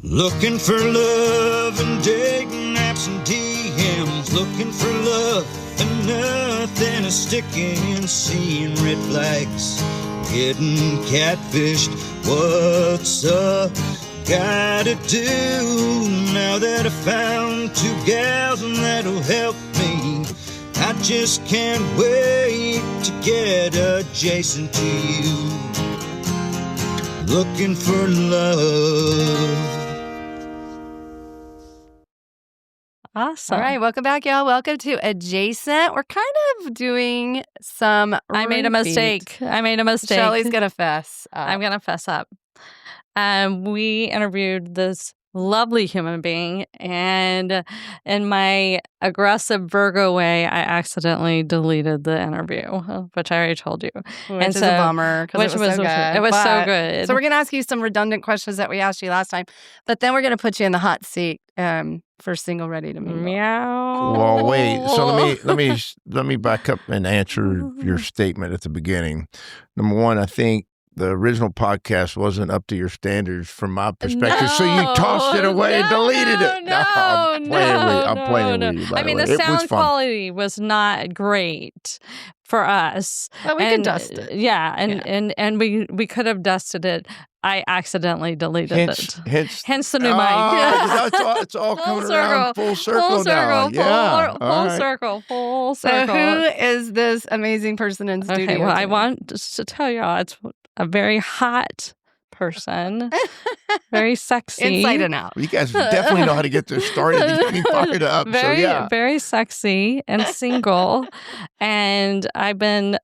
Looking for love and dating apps and DMs. Looking for love and nothing is sticking. Seeing red flags, getting catfished. What's up? Gotta do now that I found two gals and that'll help me. I just can't wait to get adjacent to you. Looking for love. Awesome. All right, welcome back, y'all. Welcome to Adjacent. We're kind of doing some I made a mistake. Shelly's going to fess up. I'm going to fess up. We interviewed this lovely human being, and in my aggressive Virgo way, I accidentally deleted the interview, which I already told you. Which is a bummer because it was so good. It was so good. So we're going to ask you some redundant questions that we asked you last time, but then we're going to put you in the hot seat for single ready to mingle. Meow. Well, wait. So let me back up and answer your statement at the beginning. Number one, I think the original podcast wasn't up to your standards from my perspective, so you tossed it away and deleted it. I'm playing with you. I mean, the sound quality was not great for us. But we could dust it. Yeah, and we could have dusted it. I accidentally deleted it. Hence the new mic. It's all coming around full circle now. Full circle. So who is this amazing person in studio? Okay, well, I want just to tell y'all, it's a very hot person, very sexy. Inside and out. You guys definitely know how to get this started and get me fired up. Very sexy and single. And I've been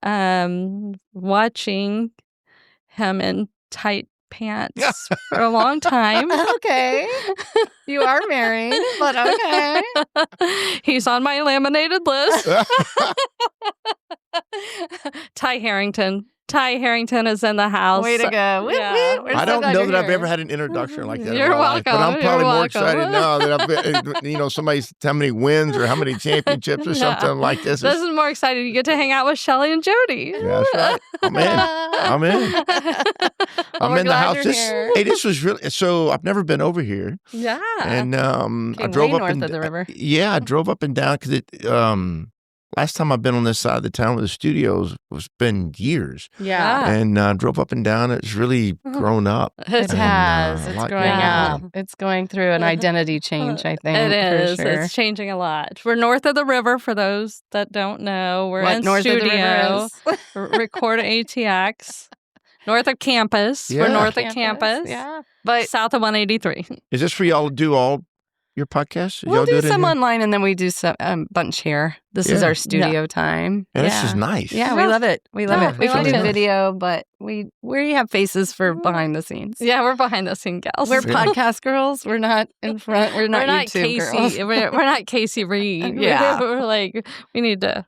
watching him in tight pants for a long time. Okay. You are married, but okay. He's on my laminated list. Ty Harrington. Ty Harrington is in the house. Way to go. Yeah. I don't know that I've ever had an introduction like that. You're welcome. But I'm probably more excited now that I've been, somebody's how many wins or how many championships or something like this. This is more exciting. You get to hang out with Shelly and Jody. Yeah, that's right. I'm in. I'm in the house. This was really, so I've never been over here. Yeah. And I drove up north of the river. Yeah, I drove up and down because last time I've been on this side of the town with the studios was been years. Yeah. And drove up and down. It's really grown up. It has. It's growing up. It's going through an identity change, I think. It is. For sure. It's changing a lot. We're north of the river, for those that don't know. We're in north studio. Of the river is? Record ATX. North of campus. Yeah. We're north of campus. Yeah. But south of 183. Is this for y'all to do all your podcasts? We'll do some online, and then we do some bunch here. This is our studio time. And this is nice. Yeah, we love it. We love it. We like do it. video, but we have faces for behind the scenes. Yeah, we're behind the scene gals. We're podcast girls. We're not in front. We're not YouTube girls. We're not Casey Reed. Yeah. We're like, we need a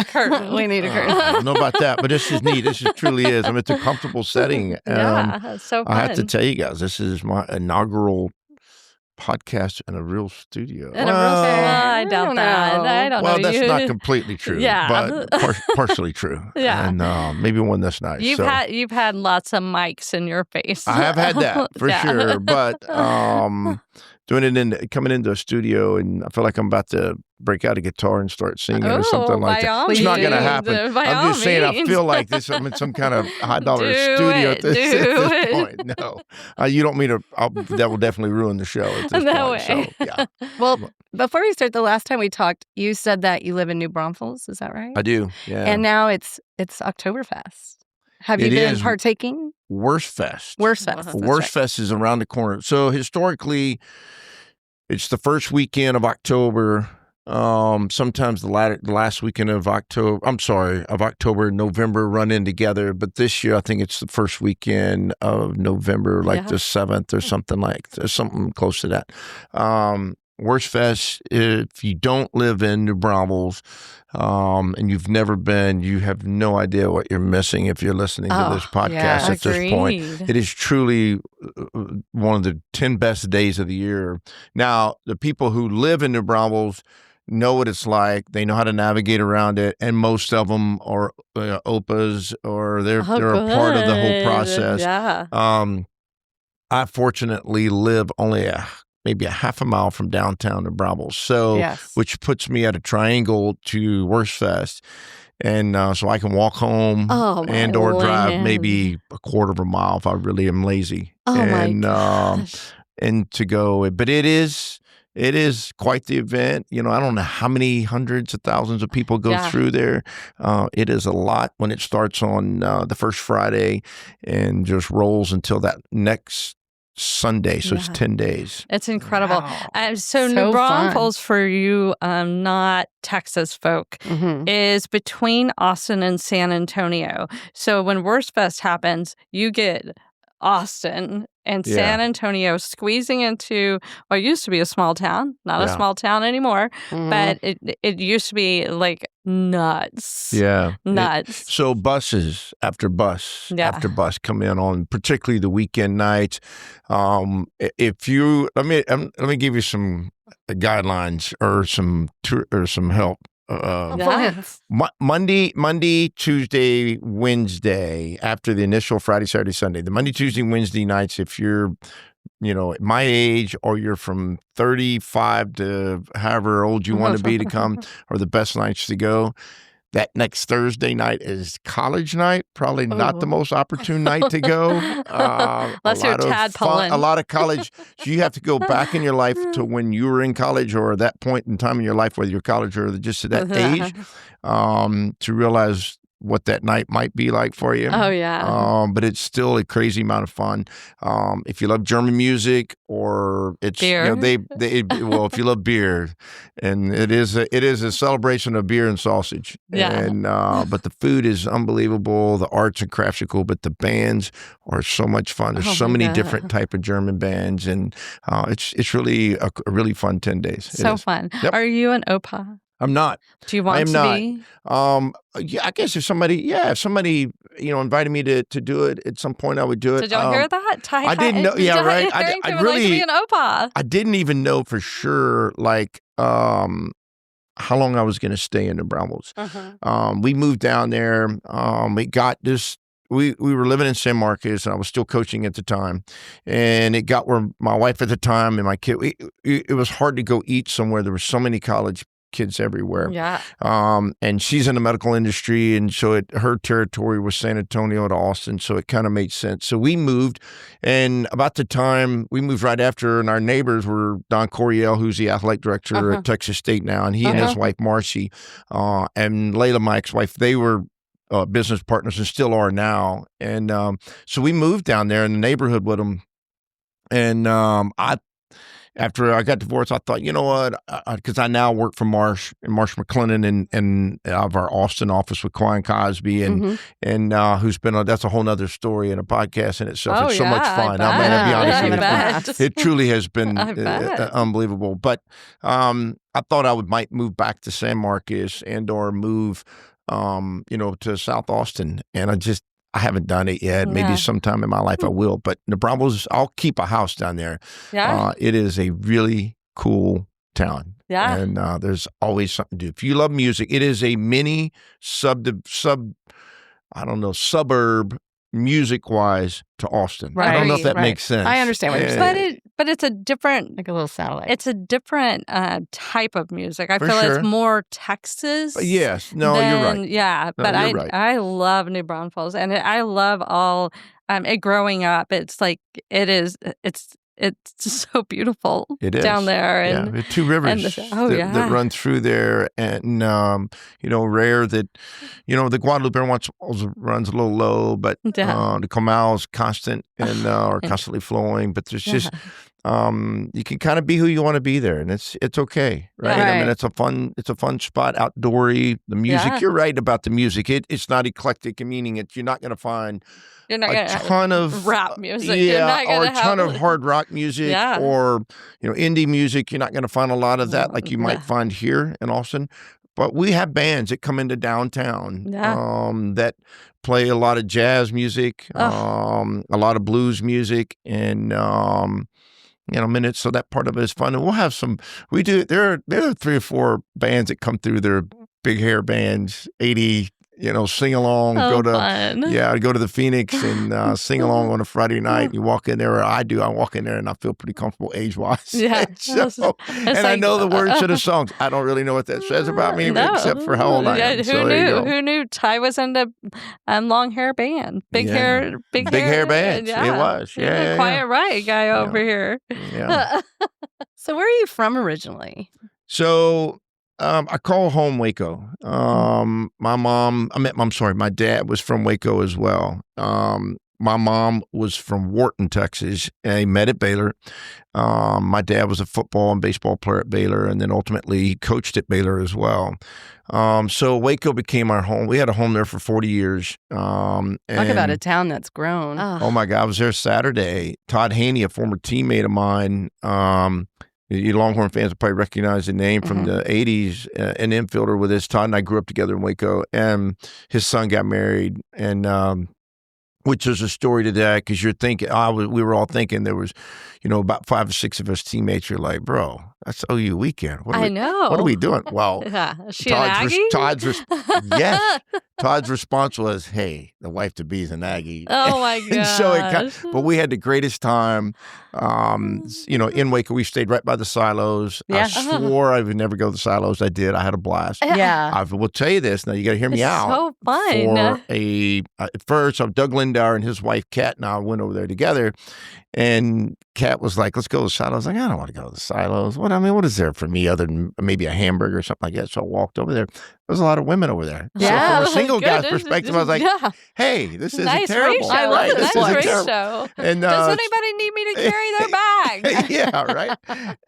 curtain. We need a curtain. I don't know about that, but this is neat. This truly is. I mean, it's a comfortable setting. It's so fun. I have to tell you guys, this is my inaugural podcast in a real studio. I doubt that. I don't know. Well, that's not completely true. Yeah. But partially true. Yeah. And maybe one that's nice. You've had lots of mics in your face. I have had that for sure. But coming into a studio, and I feel like I'm about to break out a guitar and start singing or something like that. It's not going to happen. I'm just saying, I feel like I'm in some kind of high dollar studio at this point. No, you don't mean to. That will definitely ruin the show at this point. So, yeah. Well, before we start, the last time we talked, you said that you live in New Braunfels. Is that right? I do. Yeah. And now it's Oktoberfest. Have you been partaking? Wurstfest. Wurstfest is around the corner. So historically, it's the first weekend of October. Sometimes the last weekend of October, November run in together. But this year, I think it's the first weekend of November, like the 7th or something close to that. Wurstfest, if you don't live in New Braunfels, and you've never been, you have no idea what you're missing if you're listening to this podcast at this point. It is truly one of the 10 best days of the year. Now, the people who live in New Braunfels know what it's like. They know how to navigate around it, and most of them are OPAs, or they're a part of the whole process. Yeah. I fortunately live only maybe a half a mile from downtown to Braunfels, so Yes. which puts me at a triangle to Wurstfest. And so I can walk home Oh, my and or drive land. maybe a quarter of a mile if I really am lazy. Oh, my and gosh. and to go, but it is quite the event. You know, I don't know how many hundreds of thousands of people go Yeah. through there. It is a lot when it starts on the first Friday and just rolls until that next Sunday. So it's Yeah. 10 days. It's incredible. Wow. So So New fun. Braunfels, for you not Texas folk, Mhm. is between Austin and San Antonio. So when Wurstfest happens, you get Austin and Yeah. San Antonio squeezing into what used to be a small town, not a Yeah. small town anymore, Mhm. but it used to be like nuts. Yeah. Nuts. So buses after bus Yeah. after bus come in on particularly the weekend nights. If you let me give you some guidelines or some help. Yeah. Yes. Monday, Tuesday, Wednesday, after the initial Friday, Saturday, Sunday, the Monday, Tuesday, Wednesday nights, if you're, my age or you're from 35 to however old you want to be to come, are the best nights to go. That next Thursday night is college night. Probably not the Oh. most opportune night to go. Unless you're tadpolling. A lot of college. So you have to go back in your life to when you were in college or that point in time in your life, whether you're college or just at that age, to realize what that night might be like for you. Oh, yeah. But it's still a crazy amount of fun. If you love German music or it's Beer. well, if you love beer, and it is a celebration of beer and sausage. Yeah. And but the food is unbelievable. The arts and crafts are cool, but the bands are so much fun. There's Oh, so my many God. different type of German bands, and it's really a really fun 10 days. It So is. fun. Yep. Are you an OPA? I'm not. Do you I want am to not. be? Yeah, I guess if somebody, invited me to do it at some point, I would do it. Did y'all hear that? I didn't know. Yeah, right. I Harrington would like to be an OPA. I didn't even know for sure, like, how long I was going to stay in the Braunfels. We moved down there. We got this. We were living in San Marcos, and I was still coaching at the time. And it got where my wife at the time and my kid, it was hard to go eat somewhere. There were so many college kids everywhere. Yeah. And she's in the medical industry, and so her territory was San Antonio to Austin, so it kind of made sense. So we moved, and about the time we moved right after, and our neighbors were Don Coryell, who's the athletic director at Texas State now, and he and his wife Marcy, and Layla, my ex-wife, they were business partners and still are now. And so we moved down there in the neighborhood with them. And after I got divorced, I thought, you know what? Because I now work for Marsh McLennan and of our Austin office with Quine Cosby and who's been that's a whole nother story and a podcast in itself. Oh, It's so much yeah, fun. I I mean, I'll be honest bet. with you. I bet. It truly has been I bet. unbelievable. But I thought I might move back to San Marcos and or move to South Austin. And I haven't done it yet. Maybe Yeah. sometime in my life I will. But the Braunfels, I'll keep a house down there. Yeah. It is a really cool town. Yeah. And there's always something to do. If you love music, it is a mini suburb music-wise to Austin. I don't know if that Right. makes sense. I understand what you're saying. But it's a different. Like a little satellite. It's a different type of music. I For feel sure. it's more Texas. But yes. No, you're than- right. Yeah, No, but you're right. I love New Braunfels, and I love all. It growing up, it's like it's just so beautiful It is down there, and the two rivers that run through there, and rare that the Guadalupe runs a little low, but the Comal's constant and are constantly flowing. But there's just you can kind of be who you want to be there, and it's okay, right? I mean, it's a fun spot, outdoory. The music, you're right about the music. It's not eclectic, meaning you're not going to find. You're not a ton of rap music, or a ton of hard rock music, or indie music. You're not going to find a lot of that like you might find here in Austin. But we have bands that come into downtown that play a lot of jazz music, a lot of blues music, and minutes. So that part of it is fun, and we'll have some. We do. There are 3 or 4 bands that come through. They're big hair bands, 80. sing along, Oh, go to fun. go to the Phoenix and sing along on a Friday night. You walk in there, or I walk in there and I feel pretty comfortable age-wise. Yeah. And I know the words to the songs. I don't really know what that says about me, except for how old I am. Who So there you knew? go. Who knew Ty was in the long hair band? Big hair bands. Yeah. It was. Yeah. Quiet Riot guy over here. Yeah. So where are you from originally? So I call home Waco. My dad was from Waco as well. My mom was from Wharton, Texas, and he met at Baylor. My dad was a football and baseball player at Baylor, and then ultimately he coached at Baylor as well. So Waco became our home. We had a home there for 40 years. Talk about a town that's grown. Oh my God, I was there Saturday. Todd Haney, a former teammate of mine, you Longhorn fans will probably recognize the name from the 80s, an infielder with us. Todd and I grew up together in Waco, and his son got married, and which is a story to that, because you're thinking, we were all thinking there was, about 5 or 6 of us teammates. You're like, bro, that's OU weekend. I know. What are we doing? Well, Is she an Aggie? Yes. Todd's response was, hey, the wife to be is an Aggie. Oh, my God. And so but we had the greatest time. In Waco, we stayed right by the silos. Yeah. I swore I would never go to the silos. I did. I had a blast. Yeah. I will tell you this. Now, you got to hear me It's out. so fun. At first, Doug Lindauer and his wife, Kat, and I went over there together. And Kat was like, let's go to the silos. I was like, I don't want to go to the silos. What is there for me other than maybe a hamburger or something like that? So I walked over there. There was a lot of women over there. Yeah. So from a single guy's perspective, I was like, hey, this isn't nice terrible. ratio. I love This nice isn't terrible. ratio. And, Does anybody need me to carry their bag? yeah, right.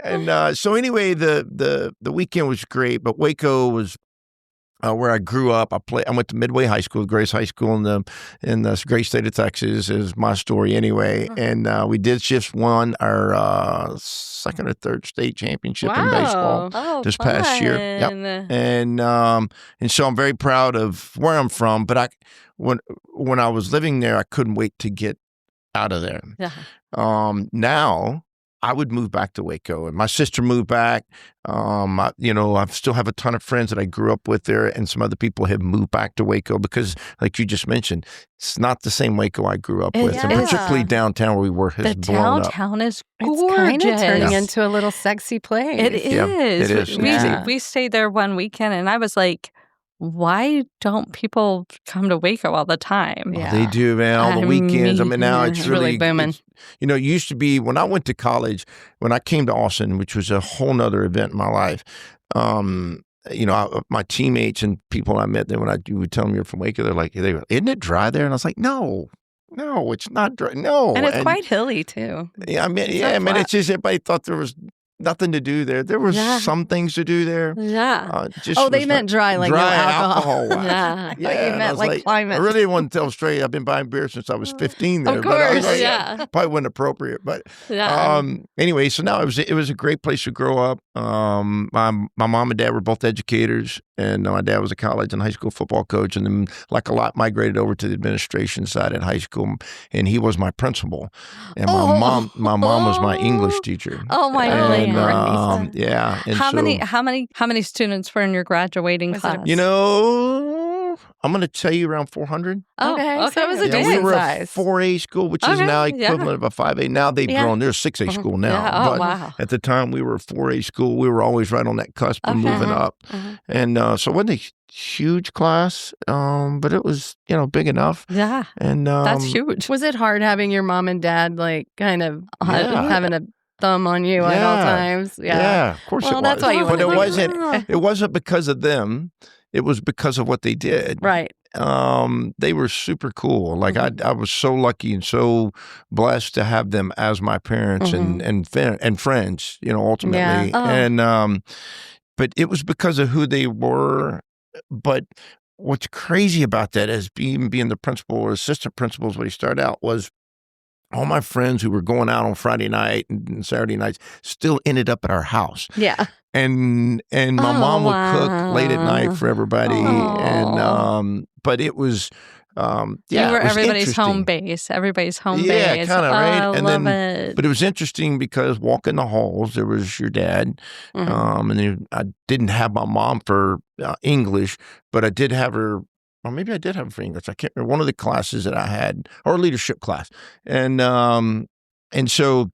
And so anyway, the weekend was great, but Waco was where I grew up. I went to Midway High School, Grace High School in the great state of Texas, is my story anyway. And we did just won our second or third state championship in baseball this past year. Yep. And so I'm very proud of where I'm from. But when I was living there, I couldn't wait to get out of there. Yeah. Now I would move back to Waco, and my sister moved back. I still have a ton of friends that I grew up with there, and some other people have moved back to Waco because, like you just mentioned, it's not the same Waco I grew up with, and particularly downtown where we were has blown up. The downtown is gorgeous. It's kind of turning into a little sexy place. It is. Yeah, it is. We stayed there one weekend, and I was like, why don't people come to Waco all the time? Yeah. They do, man. All the weekends. Now it's really booming. It used to be when I went to college, when I came to Austin, which was a whole nother event in my life. My teammates and people I met there, when I would tell them you're from Waco, they're like, isn't it dry there? And I was like, no, it's not dry. No. And it's quite hilly too. Yeah, it's just everybody thought there was nothing to do there. There was some things to do there. Yeah. They meant dry, like dry no alcohol. Yeah. You meant like climate. I really didn't want to tell straight. I've been buying beer since I was 15 there. Of course, but probably wasn't appropriate. But anyway, so now it was a great place to grow up. My mom and dad were both educators, and my dad was a college and high school football coach, and then like a lot migrated over to the administration side at high school, and he was my principal, and my mom was my English teacher. Oh my God. Yeah. And how many students were in your graduating class? I'm going to tell you around 400. Okay. So it was a decent we were size. a 4A school, which is now equivalent of a 5A. Now they've grown. They're a 6A school now. Yeah. Oh, but wow. at the time, we were a 4A school. We were always right on that cusp of moving up. And so it wasn't a huge class, but it was, big enough. Yeah. And that's huge. Was it hard having your mom and dad having a thumb on you at all times? Yeah, of course it was. That's why you but it wasn't because of them. It was because of what they did. Right. They were super cool. Like I was so lucky and so blessed to have them as my parents and friends, ultimately. Yeah. And but it was because of who they were. But what's crazy about that is being the principal or assistant principal is what he started out was. All my friends who were going out on Friday night and Saturday nights still ended up at our house. Yeah. And my mom would cook late at night for everybody. And but it was you were everybody's home base. Everybody's home base. Yeah, kind of, right? I love it. But it was interesting because walking the halls, there was your dad. And then I didn't have my mom for English, but I did have her or maybe I did have a for English. I can't remember, one of the classes that I had, or a leadership class. And so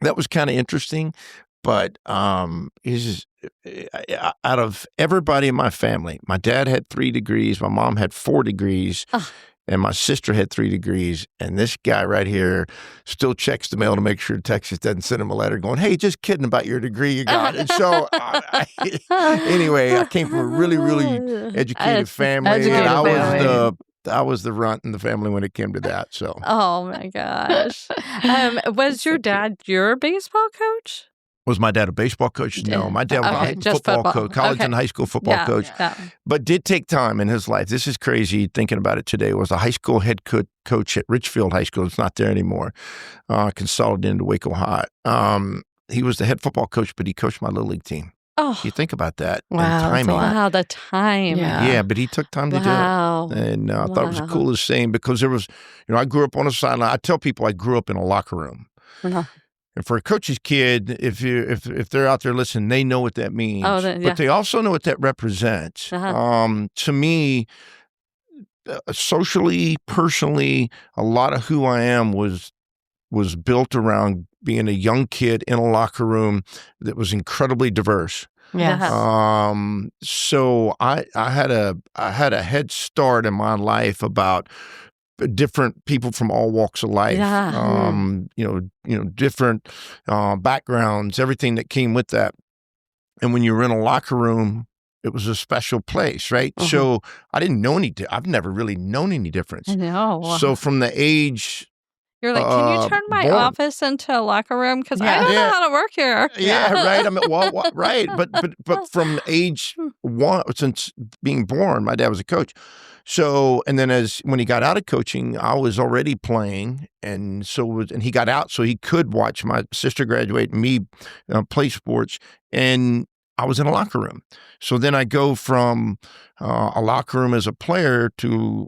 that was kind of interesting. But he's out of everybody in my family, my dad had 3 degrees, my mom had 4 degrees, and my sister had 3 degrees. And this guy right here still checks the mail to make sure Texas doesn't send him a letter going, "Hey, just kidding about your degree you got." And so anyway, I came from a really, really educated family, and I was the runt in the family when it came to that. So, oh my gosh, was your dad your baseball coach? Was my dad a baseball coach? No, my dad was a football coach, college and high school football coach, but did take time in his life. This is crazy thinking about it today. Was a high school head coach at Richfield High School. It's not there anymore. Consolidated into Waco High. He was the head football coach, but he coached my little league team. Oh, you think about that. Wow, and timing. Wow, the time. Yeah, but he took time to do it. And I thought it was the coolest thing because there was, I grew up on a sideline. I tell people I grew up in a locker room. And for a coach's kid, if they're out there listening, they know what that means. But they also know what that represents. To me, socially, personally, a lot of who I am was built around being a young kid in a locker room that was incredibly diverse. So I had a head start in my life about different people from all walks of life, different backgrounds, everything that came with that. And when you were in a locker room, it was a special place, right? So I didn't know I've never really known any difference. I know. So from the age, you're like, can you turn my office into a locker room? Because I don't know how to work here. Yeah, right. I mean, right. But from age 1, since being born, my dad was a coach. So, and then when he got out of coaching, I was already playing, and he got out so he could watch my sister graduate and me play sports, and I was in a locker room. So then I go from a locker room as a player to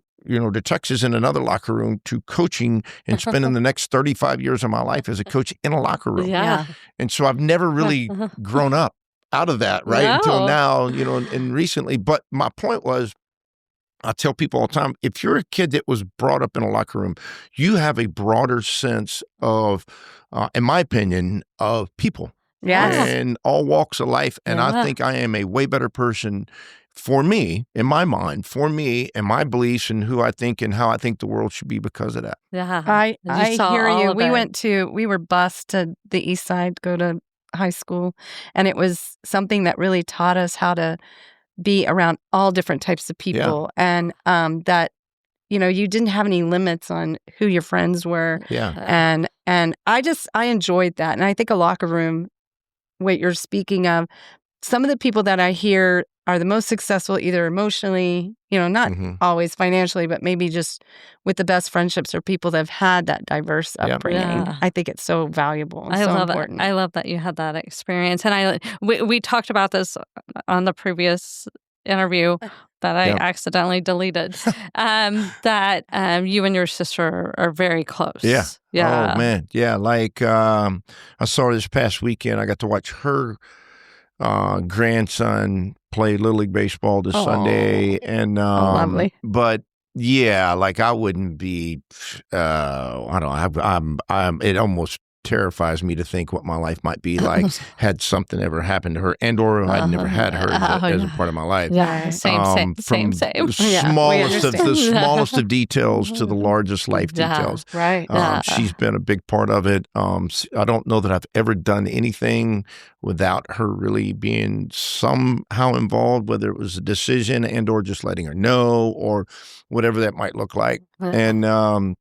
Texas in another locker room to coaching and spending the next 35 years of my life as a coach in a locker room. Yeah. And so I've never really grown up out of that, right? No. Until now, and recently. But my point was, I tell people all the time, if you're a kid that was brought up in a locker room, you have a broader sense of, in my opinion, of people. Yes. And all walks of life. And I think I am a way better person for me, in my mind, for me and my beliefs and who I think and how I think the world should be because of that. Yeah. I hear you. We were bused to the East Side, go to high school, and it was something that really taught us how to be around all different types of people, and that you didn't have any limits on who your friends were. And I enjoyed that, and I think a locker room, what you're speaking of, some of the people that I hear are the most successful, either emotionally, not always financially, but maybe just with the best friendships, are people that have had that diverse upbringing. Yeah. I think it's so valuable and so important. I love that you had that experience. And we talked about this on the previous interview that I accidentally deleted, that you and your sister are very close. Yeah. Yeah. Oh, man. Yeah. Like I saw her this past weekend. I got to watch her grandson play Little League Baseball this Sunday. And lovely. But yeah, like I wouldn't be, I don't know, it almost terrifies me to think what my life might be like had something ever happened to her, and or I'd never had her as a part of my life. Yeah, same. From the smallest of details to the largest life details. Right. She's been a big part of it. I don't know that I've ever done anything without her really being somehow involved, whether it was a decision and or just letting her know or whatever that might look like. And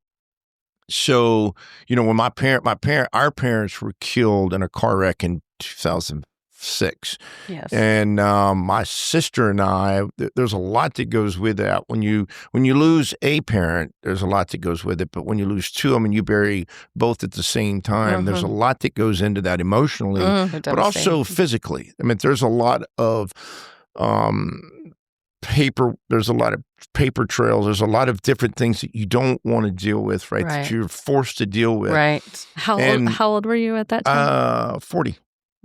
so, when our parents were killed in a car wreck in 2006. Yes. And my sister and I, there's a lot that goes with that. When you lose a parent, there's a lot that goes with it. But when you lose two of them and you bury both at the same time, there's a lot that goes into that emotionally, but also physically. I mean, there's a lot of there's a lot of paper trails. There's a lot of different things that you don't want to deal with, right? That you're forced to deal with. Right. How old were you at that time? 40.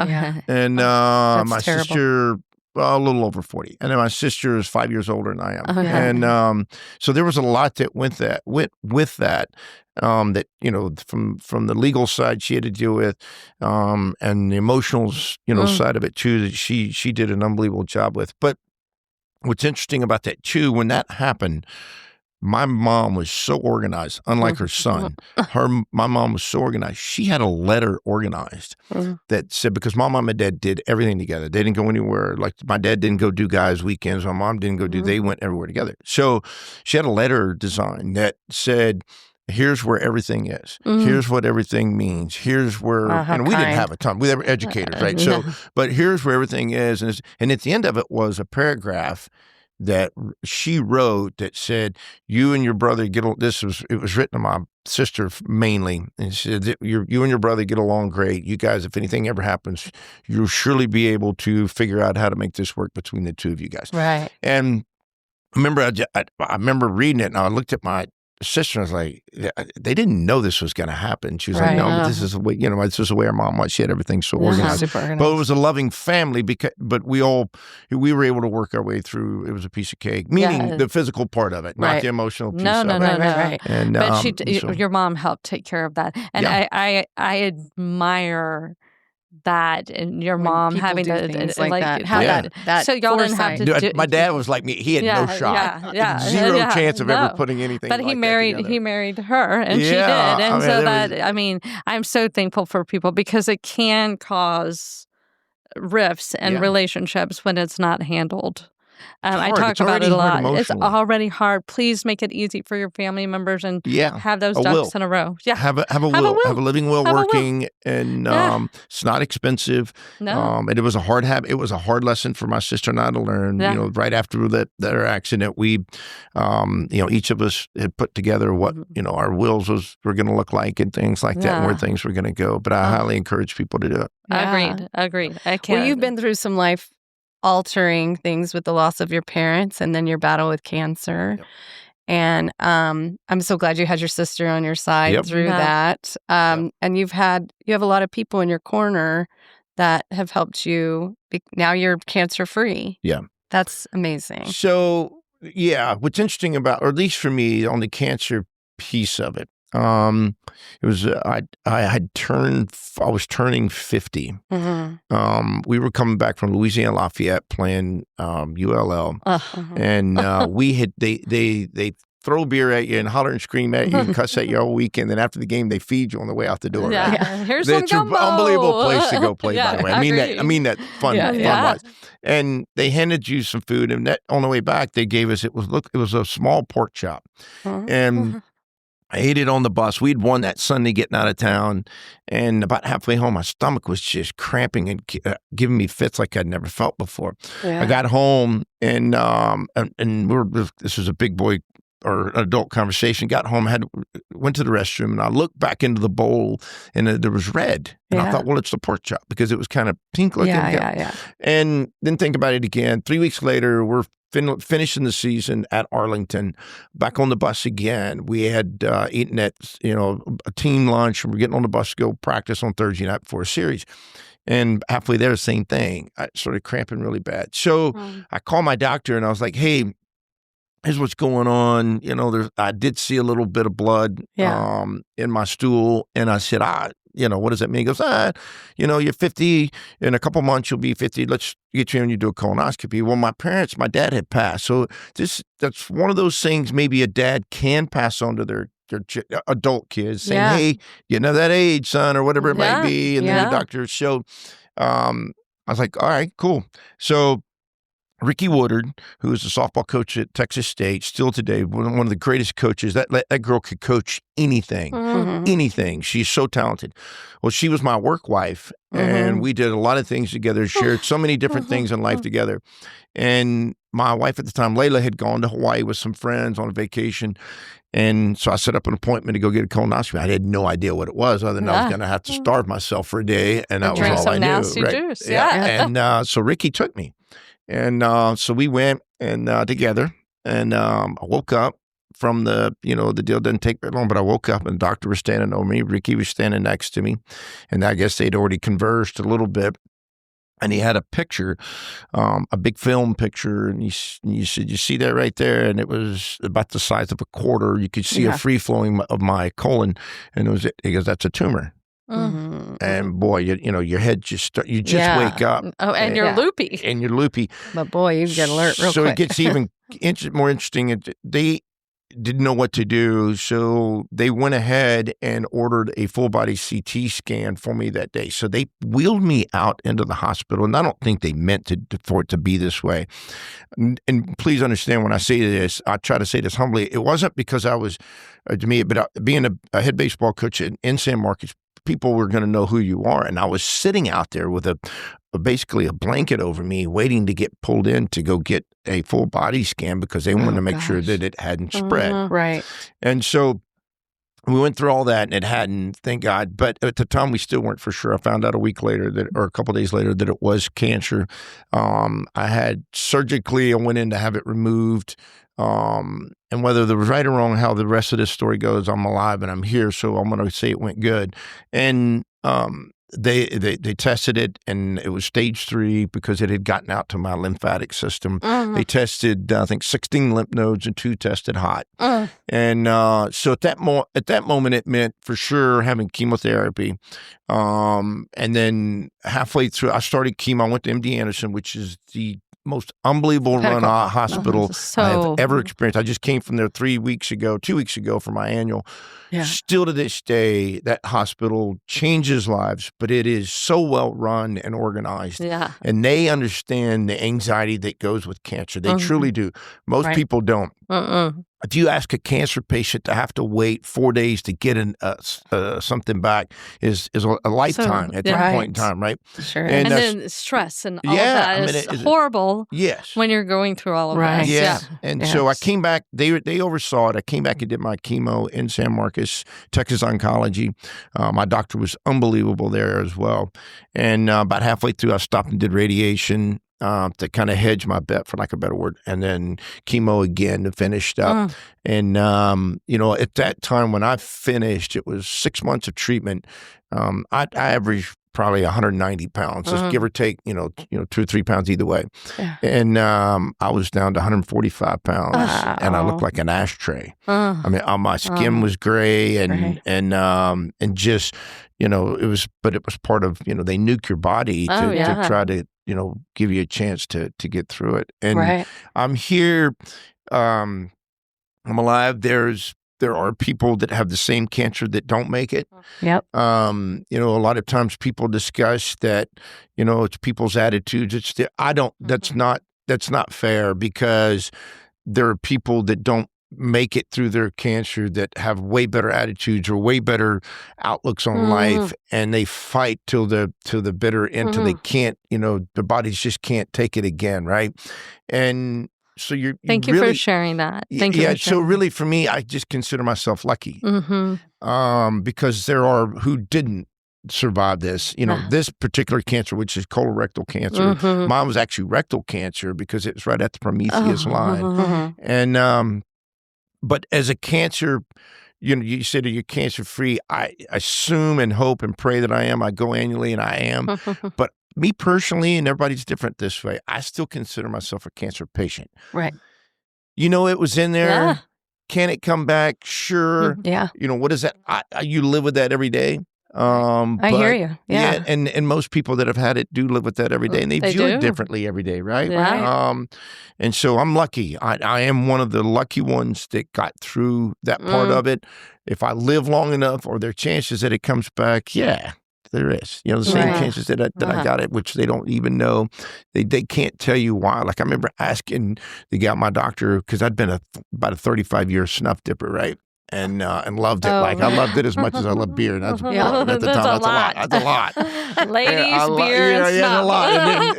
Okay. And my sister a little over 40. And then my sister is 5 years older than I am. Oh, yeah. And so there was a lot that went with that. That, you know, from the legal side she had to deal with, and the emotional, side of it too, that she did an unbelievable job with. But what's interesting about that too, when that happened, my mom was so organized, unlike her son. My mom was so organized. She had a letter organized that said, because my mom and dad did everything together. They didn't go anywhere. Like my dad didn't go do guys' weekends. My mom didn't go do, they went everywhere together. So she had a letter designed that said, here's where everything is. Here's what everything means. Here's where, and we didn't have a ton. We were educators, right? So, but here's where everything is. And at the end of it was a paragraph that she wrote that said, you and your brother it was written to my sister mainly, and she said, you and your brother get along great. You guys, if anything ever happens, you'll surely be able to figure out how to make this work between the two of you guys. Right. And I remember reading it, and I looked at my sister, and I was like, they didn't know this was going to happen. She was like, no, but this is the way, this is the way our mom was. She had everything so organized. Super organized. But it was a loving family, but we were able to work our way through. It was a piece of cake, meaning the physical part of it, not the emotional piece of it. Right. And, but your mom helped take care of that. And I admire that, and your mom having things like that. So y'all didn't have to do. My dad was like me; he had no shot, zero chance of ever putting anything. But he married her, and she did, and I'm so thankful for people, because it can cause rifts and relationships when it's not handled. I talk about it a lot. It's already hard. Please make it easy for your family members and have those ducks in a row. Yeah, have a will. Have a living will working, and it's not expensive. No, and it was a hard habit. It was a hard lesson for my sister and I to learn. Yeah. Right after that accident, we, each of us had put together what our wills were going to look like and things like that, and where things were going to go. But I highly encourage people to do it. Yeah. Agreed. I can't. Well, you've been through some life-altering things with the loss of your parents, and then your battle with cancer. Yep. And I'm so glad you had your sister on your side through that. And you have a lot of people in your corner that have helped you. Now you're cancer-free. Yeah. That's amazing. So, what's interesting about, or at least for me, on the cancer piece of it, it was, I was turning 50. We were coming back from Louisiana Lafayette playing, ULL. And, they throw beer at you and holler and scream at you and cuss at you all weekend. Then after the game, they feed you on the way out the door. Yeah. Right? Yeah. Here's some gumbo. Unbelievable place to go play, by the way. I mean that fun wise. And they handed you some food, and that on the way back, they gave us, it was a small pork chop. And I ate it on the bus. We'd won that Sunday getting out of town, and about halfway home, my stomach was just cramping and giving me fits like I'd never felt before. Yeah. I got home, and this was a big boy or adult conversation. Got home, went to the restroom, and I looked back into the bowl, and there was red. And I thought, well, it's the pork chop, because it was kind of pink looking. And then think about it again. 3 weeks later, we're finishing the season at Arlington, back on the bus again. We had eaten at a team lunch, and we're getting on the bus to go practice on Thursday night before a series. And halfway there, the same thing. I started cramping really bad. So I called my doctor, and I was like, hey, here's what's going on. I did see a little bit of blood in my stool. And I said, what does that mean? He goes, you're 50. In a couple months, you'll be 50. Let's get you in, you do a colonoscopy. Well, my dad had passed. So that's one of those things maybe a dad can pass on to their adult kids, saying, hey, that age, son, or whatever it might be. And then the doctor. So I was like, all right, cool. So Ricky Woodard, who is the softball coach at Texas State, still today, one of the greatest coaches. That girl could coach anything, anything. She's so talented. Well, she was my work wife, and we did a lot of things together, shared so many different things in life together. And my wife at the time, Layla, had gone to Hawaii with some friends on a vacation. And so I set up an appointment to go get a colonoscopy. I had no idea what it was, other than I was going to have to starve myself for a day, and that was all I knew. Nasty juice. And so Ricky took me. And so we went and together, and I woke up from the deal didn't take very long, but I woke up and the doctor was standing over me. Ricky was standing next to me, and I guess they'd already conversed a little bit. And he had a picture, a big film picture, and you said, "You see that right there?" And it was about the size of a quarter. You could see a free flowing of my colon, and he goes, "That's a tumor." Mm-hmm. And boy, your head just wake up. Oh, and you're loopy. And you're loopy. But boy, you get alert real quick. So it gets even more interesting. They didn't know what to do, so they went ahead and ordered a full body CT scan for me that day. So they wheeled me out into the hospital, and I don't think they meant for it to be this way. And please understand when I say this, I try to say this humbly. It wasn't because I was, to me, but being a head baseball coach in San Marcos, people were going to know who you are. And I was sitting out there with basically a blanket over me, waiting to get pulled in to go get a full body scan because they wanted to make sure that it hadn't spread. Right. And so we went through all that, and it hadn't, thank God. But at the time, we still weren't for sure. I found out a week later or a couple of days later that it was cancer. I had surgically, I went in to have it removed. And whether there was right or wrong, how the rest of this story goes, I'm alive and I'm here. So I'm going to say it went good. And, they tested it, and it was stage 3 because it had gotten out to my lymphatic system. They tested, I think, 16 lymph nodes, and 2 tested hot. And so at that moment, it meant for sure having chemotherapy. And then halfway through, I started chemo. I went to MD Anderson, which is the most unbelievable run hospital I have ever experienced. I just came from there 2 weeks ago for my annual. Yeah. Still to this day, that hospital changes lives, but it is so well run and organized. Yeah. And they understand the anxiety that goes with cancer. They truly do. Most people don't. If you ask a cancer patient to have to wait 4 days to get something back is a lifetime at that point in time, right? Sure. And then stress and all of that is horrible. Yes. When you're going through all of that. Yeah. And so I came back. They oversaw it. I came back and did my chemo in San Marcos, Texas Oncology. My doctor was unbelievable there as well. And about halfway through, I stopped and did radiation. To kind of hedge my bet, for lack of a better word, and then chemo again to finish up. And, at that time when I finished, it was 6 months of treatment. I averaged probably 190 pounds, just give or take, 2 or 3 pounds either way. Yeah. And I was down to 145 pounds, and I looked like an ashtray. I mean, my skin was gray, and just, it was part of, they nuke your body to try to, give you a chance to get through it. And I'm here, I'm alive. There are people that have the same cancer that don't make it. Yep. A lot of times people discuss that, it's people's attitudes. That's not fair, because there are people that don't make it through their cancer that have way better attitudes or way better outlooks on life, and they fight till the bitter end, till they can't, the bodies just can't take it again, right? And so Thank you for sharing that. Thank you. Yeah. So really, for me, I just consider myself lucky, because there are who didn't survive this. This particular cancer, which is colorectal cancer. Mine was actually rectal cancer because it was right at the Prometheus line, and but as a cancer, you said you're cancer free. I assume and hope and pray that I am. I go annually, and I am. But me personally, and everybody's different this way, I still consider myself a cancer patient. Right. It was in there. Yeah. Can it come back? Sure. Yeah. What is that? You live with that every day. I hear you. Yeah. And most people that have had it do live with that every day, and they view it differently every day, right? Yeah. And so I'm lucky. I am one of the lucky ones that got through that part of it. If I live long enough, or there are chances that it comes back, there is. The same chances that I got it, which they don't even know. They can't tell you why. Like, I remember asking my doctor, because I'd been about a 35-year snuff dipper, right? And loved it. Like, I loved it as much as I love beer. And that's at the time, that's a lot. Ladies, beer, and snuff. Yeah, a lot.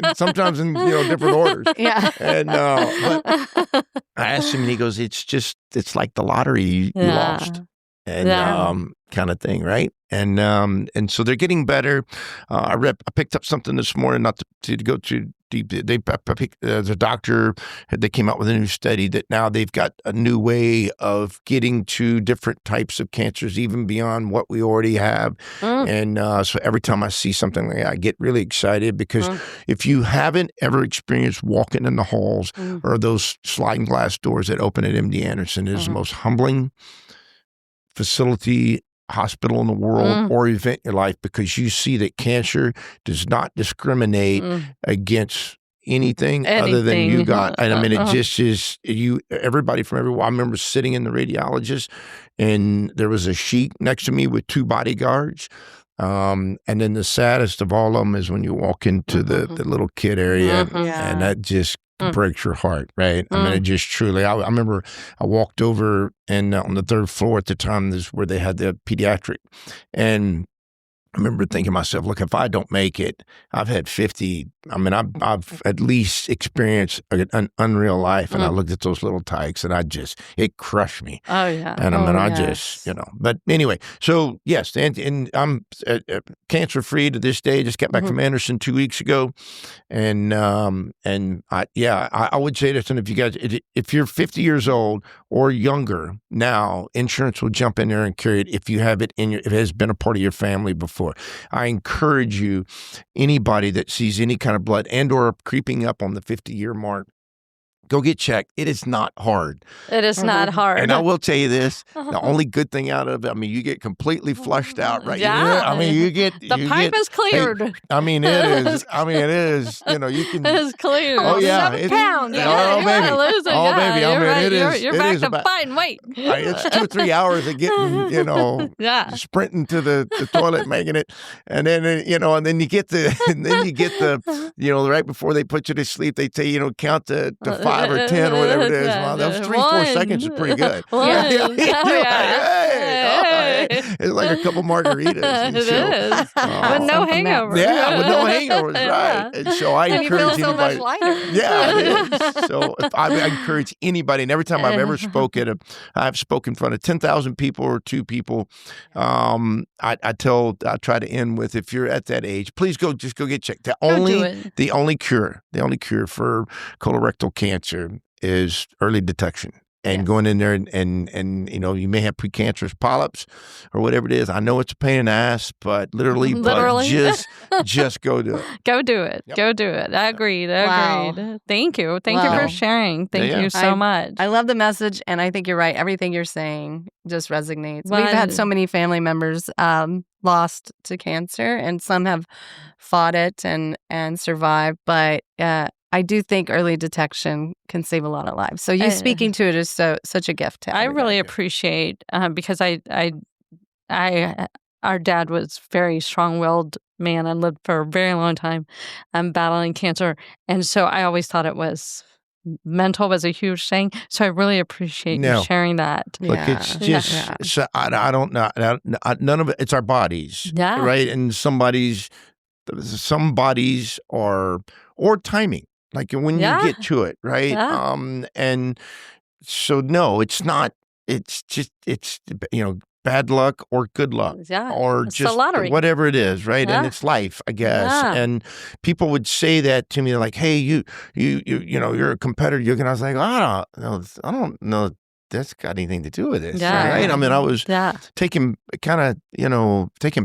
And sometimes in different orders. Yeah. And but I asked him, and he goes, "It's like the lottery. You lost." And kind of thing, right? And so they're getting better. I picked up something this morning, not to go too the doctor, they came out with a new study that now they've got a new way of getting to different types of cancers, even beyond what we already have. And so every time I see something like that, I get really excited because if you haven't ever experienced walking in the halls or those sliding glass doors that open at MD Anderson, it is the most humbling facility, hospital in the world or event in your life, because you see that cancer does not discriminate against anything other than you got. And I mean, it just is everybody from everywhere. I remember sitting in the radiologist and there was a sheik next to me with 2 bodyguards. And then the saddest of all of them is when you walk into the little kid area and that just breaks your heart, right? I mean, it just truly, I remember I walked over and on the 3rd floor at the time, this is where they had the pediatric. And I remember thinking to myself, look, if I don't make it, I've had 50. I mean, I've at least experienced an unreal life. And I looked at those little tykes and it crushed me. Oh, yeah. And I mean, I just, but anyway, so yes, and I'm cancer-free to this day. Just got back from Anderson 2 weeks ago. And I would say this, and if you're 50 years old or younger now, insurance will jump in there and carry it if you have it if it has been a part of your family before. I encourage you, anybody that sees any kind of blood and or creeping up on the 50-year mark, go get checked. It is not hard. It is not hard. And I will tell you this, the only good thing out of it, I mean, you get completely flushed out, right? Yeah. I mean, the pipe is cleared. Hey, I mean, it is, you can. It is cleared. Oh, yeah. 7 pounds. Oh, baby. Oh, baby. I mean, it is. You're back to fighting weight. It's 2 or 3 hours of getting, sprinting to the toilet, making it. And then, and then you get the, right before they put you to sleep, they tell you, count to 5 or 10 or whatever it is. Well, those 3-4 seconds is pretty good. It's like a couple margaritas. It is. With no hangover. Yeah, with no hangovers, right. And so I encourage anybody. So much lighter. Yeah, it is. So I encourage anybody, and every time I've ever spoken, I've spoken in front of 10,000 people or 2 people. I try to end with, if you're at that age, please just go get checked. The only cure for colorectal cancer is early detection. And going in there and you may have precancerous polyps or whatever it is. I know it's a pain in the ass, but literally. But just go do it. Go do it. Yep. Go do it. I agreed. Thank you. Thank you for sharing. Thank you so much. I love the message, and I think you're right. Everything you're saying just resonates. We've had so many family members lost to cancer, and some have fought it and survived, but I do think early detection can save a lot of lives. So you speaking to it is such a gift to everybody. I really appreciate because our dad was very strong-willed man and lived for a very long time battling cancer, and so I always thought it was mental was a huge thing. So I really appreciate you sharing that. Look, it's just so I don't know. None of it. It's our bodies, right? And some bodies are or timing. Like when you get to it, right? Yeah. And so, no, it's not, it's just, bad luck or good luck or it's just whatever it is, right? Yeah. And it's life, I guess. Yeah. And people would say that to me, like, hey, you're a competitor. And I was like, I don't know. That's got anything to do with this, right? I mean, I was taken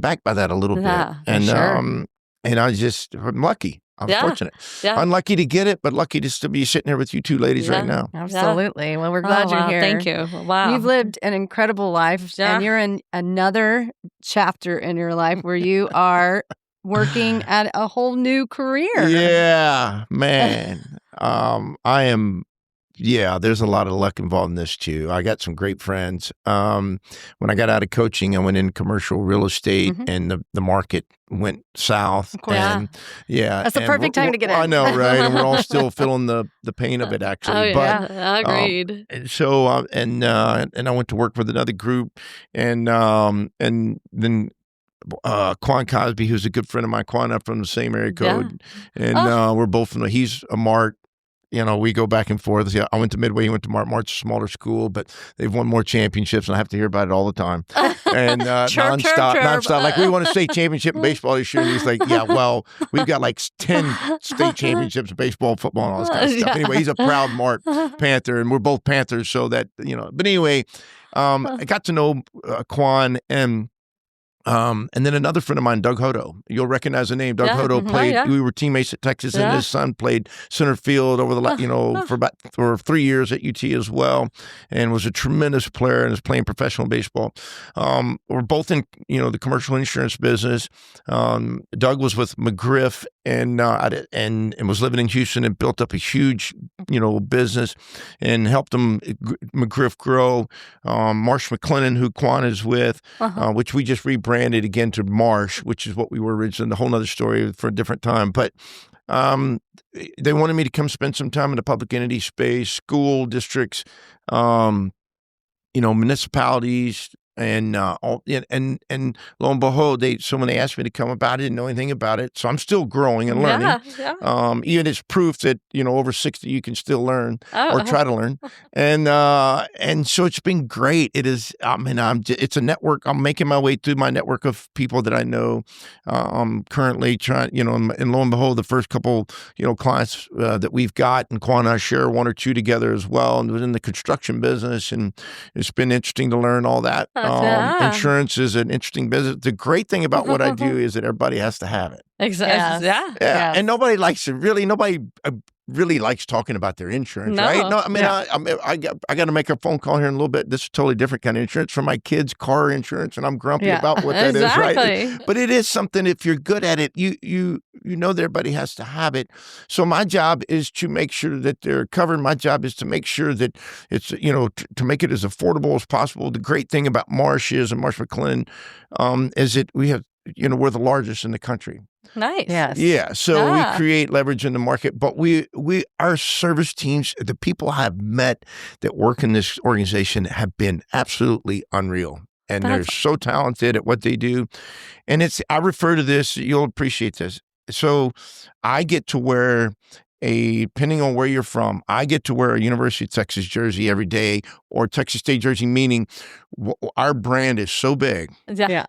back by that a little bit. And, and I'm lucky. I'm fortunate. Yeah. Unlucky to get it, but lucky to still be sitting here with you 2 ladies right now. Absolutely. Well, we're glad you're here. Thank you. Wow. You've lived an incredible life, and you're in another chapter in your life where you are working at a whole new career. Yeah, man. I am. Yeah, there's a lot of luck involved in this too. I got some great friends. When I got out of coaching, I went in commercial real estate, and the market went south. Of course. And, that's the perfect time to get in. I know, right? And we're all still feeling the pain of it, actually. Agreed. So, and I went to work with another group, and then Quan Cosby, who's a good friend of mine, Quan, up from the same area code, and we're both from. He's a Mart. we go back and forth. I went to Midway, he went to March, smaller school, but they've won more championships, and I have to hear about it all the time. And nonstop. Like, we won a state championship in baseball this year, and he's like, yeah, well, we've got like 10 state championships in baseball, football, and all this kind of stuff. Anyway, he's a proud Mart Panther, and we're both Panthers, so that, But anyway, I got to know Quan, and then another friend of mine, Doug Hodo. You'll recognize the name. Doug Hodo played. We were teammates at Texas, and his son played center field over the for 3 years at UT as well, and was a tremendous player and is playing professional baseball. We're both in the commercial insurance business. Doug was with McGriff and was living in Houston and built up a huge business and helped McGriff grow. Marsh McLennan, who Quan is with, which we just rebranded again to Marsh, which is what we were originally, a whole nother story for a different time. But they wanted me to come spend some time in the public entity space, school districts, municipalities, and lo and behold, when they asked me to come about, I didn't know anything about it. So I'm still growing and learning. Even it's proof that over 60 you can still learn or try to learn. And so it's been great. It is. It's a network. I'm making my way through my network of people that I know. I'm currently trying. And lo and behold, the first couple clients that we've got, and Quan and I share one or two together as well, and within the construction business, and it's been interesting to learn all that. Insurance is an interesting business. The great thing about what I do is that everybody has to have it. Exactly. Yeah. And nobody likes it. Nobody really likes talking about their insurance, right? No, I got to make a phone call here in a little bit. This is totally different kind of insurance for my kids' car insurance, and I'm grumpy about what that is, right? But it is something. If you're good at it, you know that everybody has to have it. So my job is to make sure that they're covered. My job is to make sure that it's to make it as affordable as possible. The great thing about Marsh and Marsh McLennan is that we have we're the largest in the country. Nice. Yes. Yeah. So we create leverage in the market, but our service teams, the people I've met that work in this organization have been absolutely unreal. And they're so talented at what they do. And I refer to this, you'll appreciate this. So I get to wear depending on where you're from, I get to wear a University of Texas jersey every day, or Texas State jersey, meaning our brand is so big. Yeah.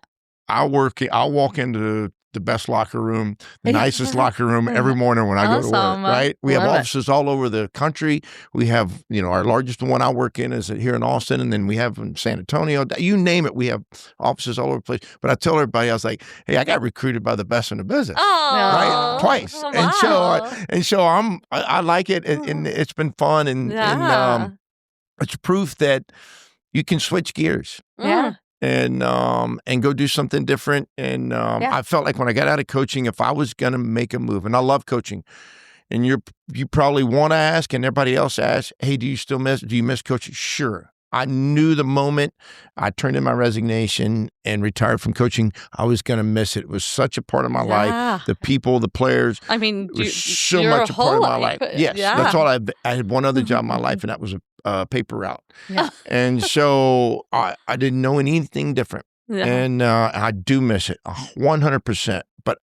I'll walk into the best locker room, the nicest locker room every morning when I go to work, right? We have offices all over the country. We have, our largest one I work in is here in Austin, and then we have in San Antonio. You name it, we have offices all over the place. But I tell everybody, I was like, hey, I got recruited by the best in the business, right? Twice. Wow. And so I like it, and it's been fun, and it's proof that you can switch gears. Yeah. And go do something different. And I felt like when I got out of coaching, if I was going to make a move, and I love coaching, and you probably want to ask, and everybody else asks, hey, do you miss coaching? Sure. I knew the moment I turned in my resignation and retired from coaching, I was going to miss it. It was such a part of my life. The people, the players. I mean, it was so much a part of my life. Yes, that's all. I had one other job in my life, and that was a paper route. Yeah. And so I didn't know anything different. Yeah. And I do miss it 100%. But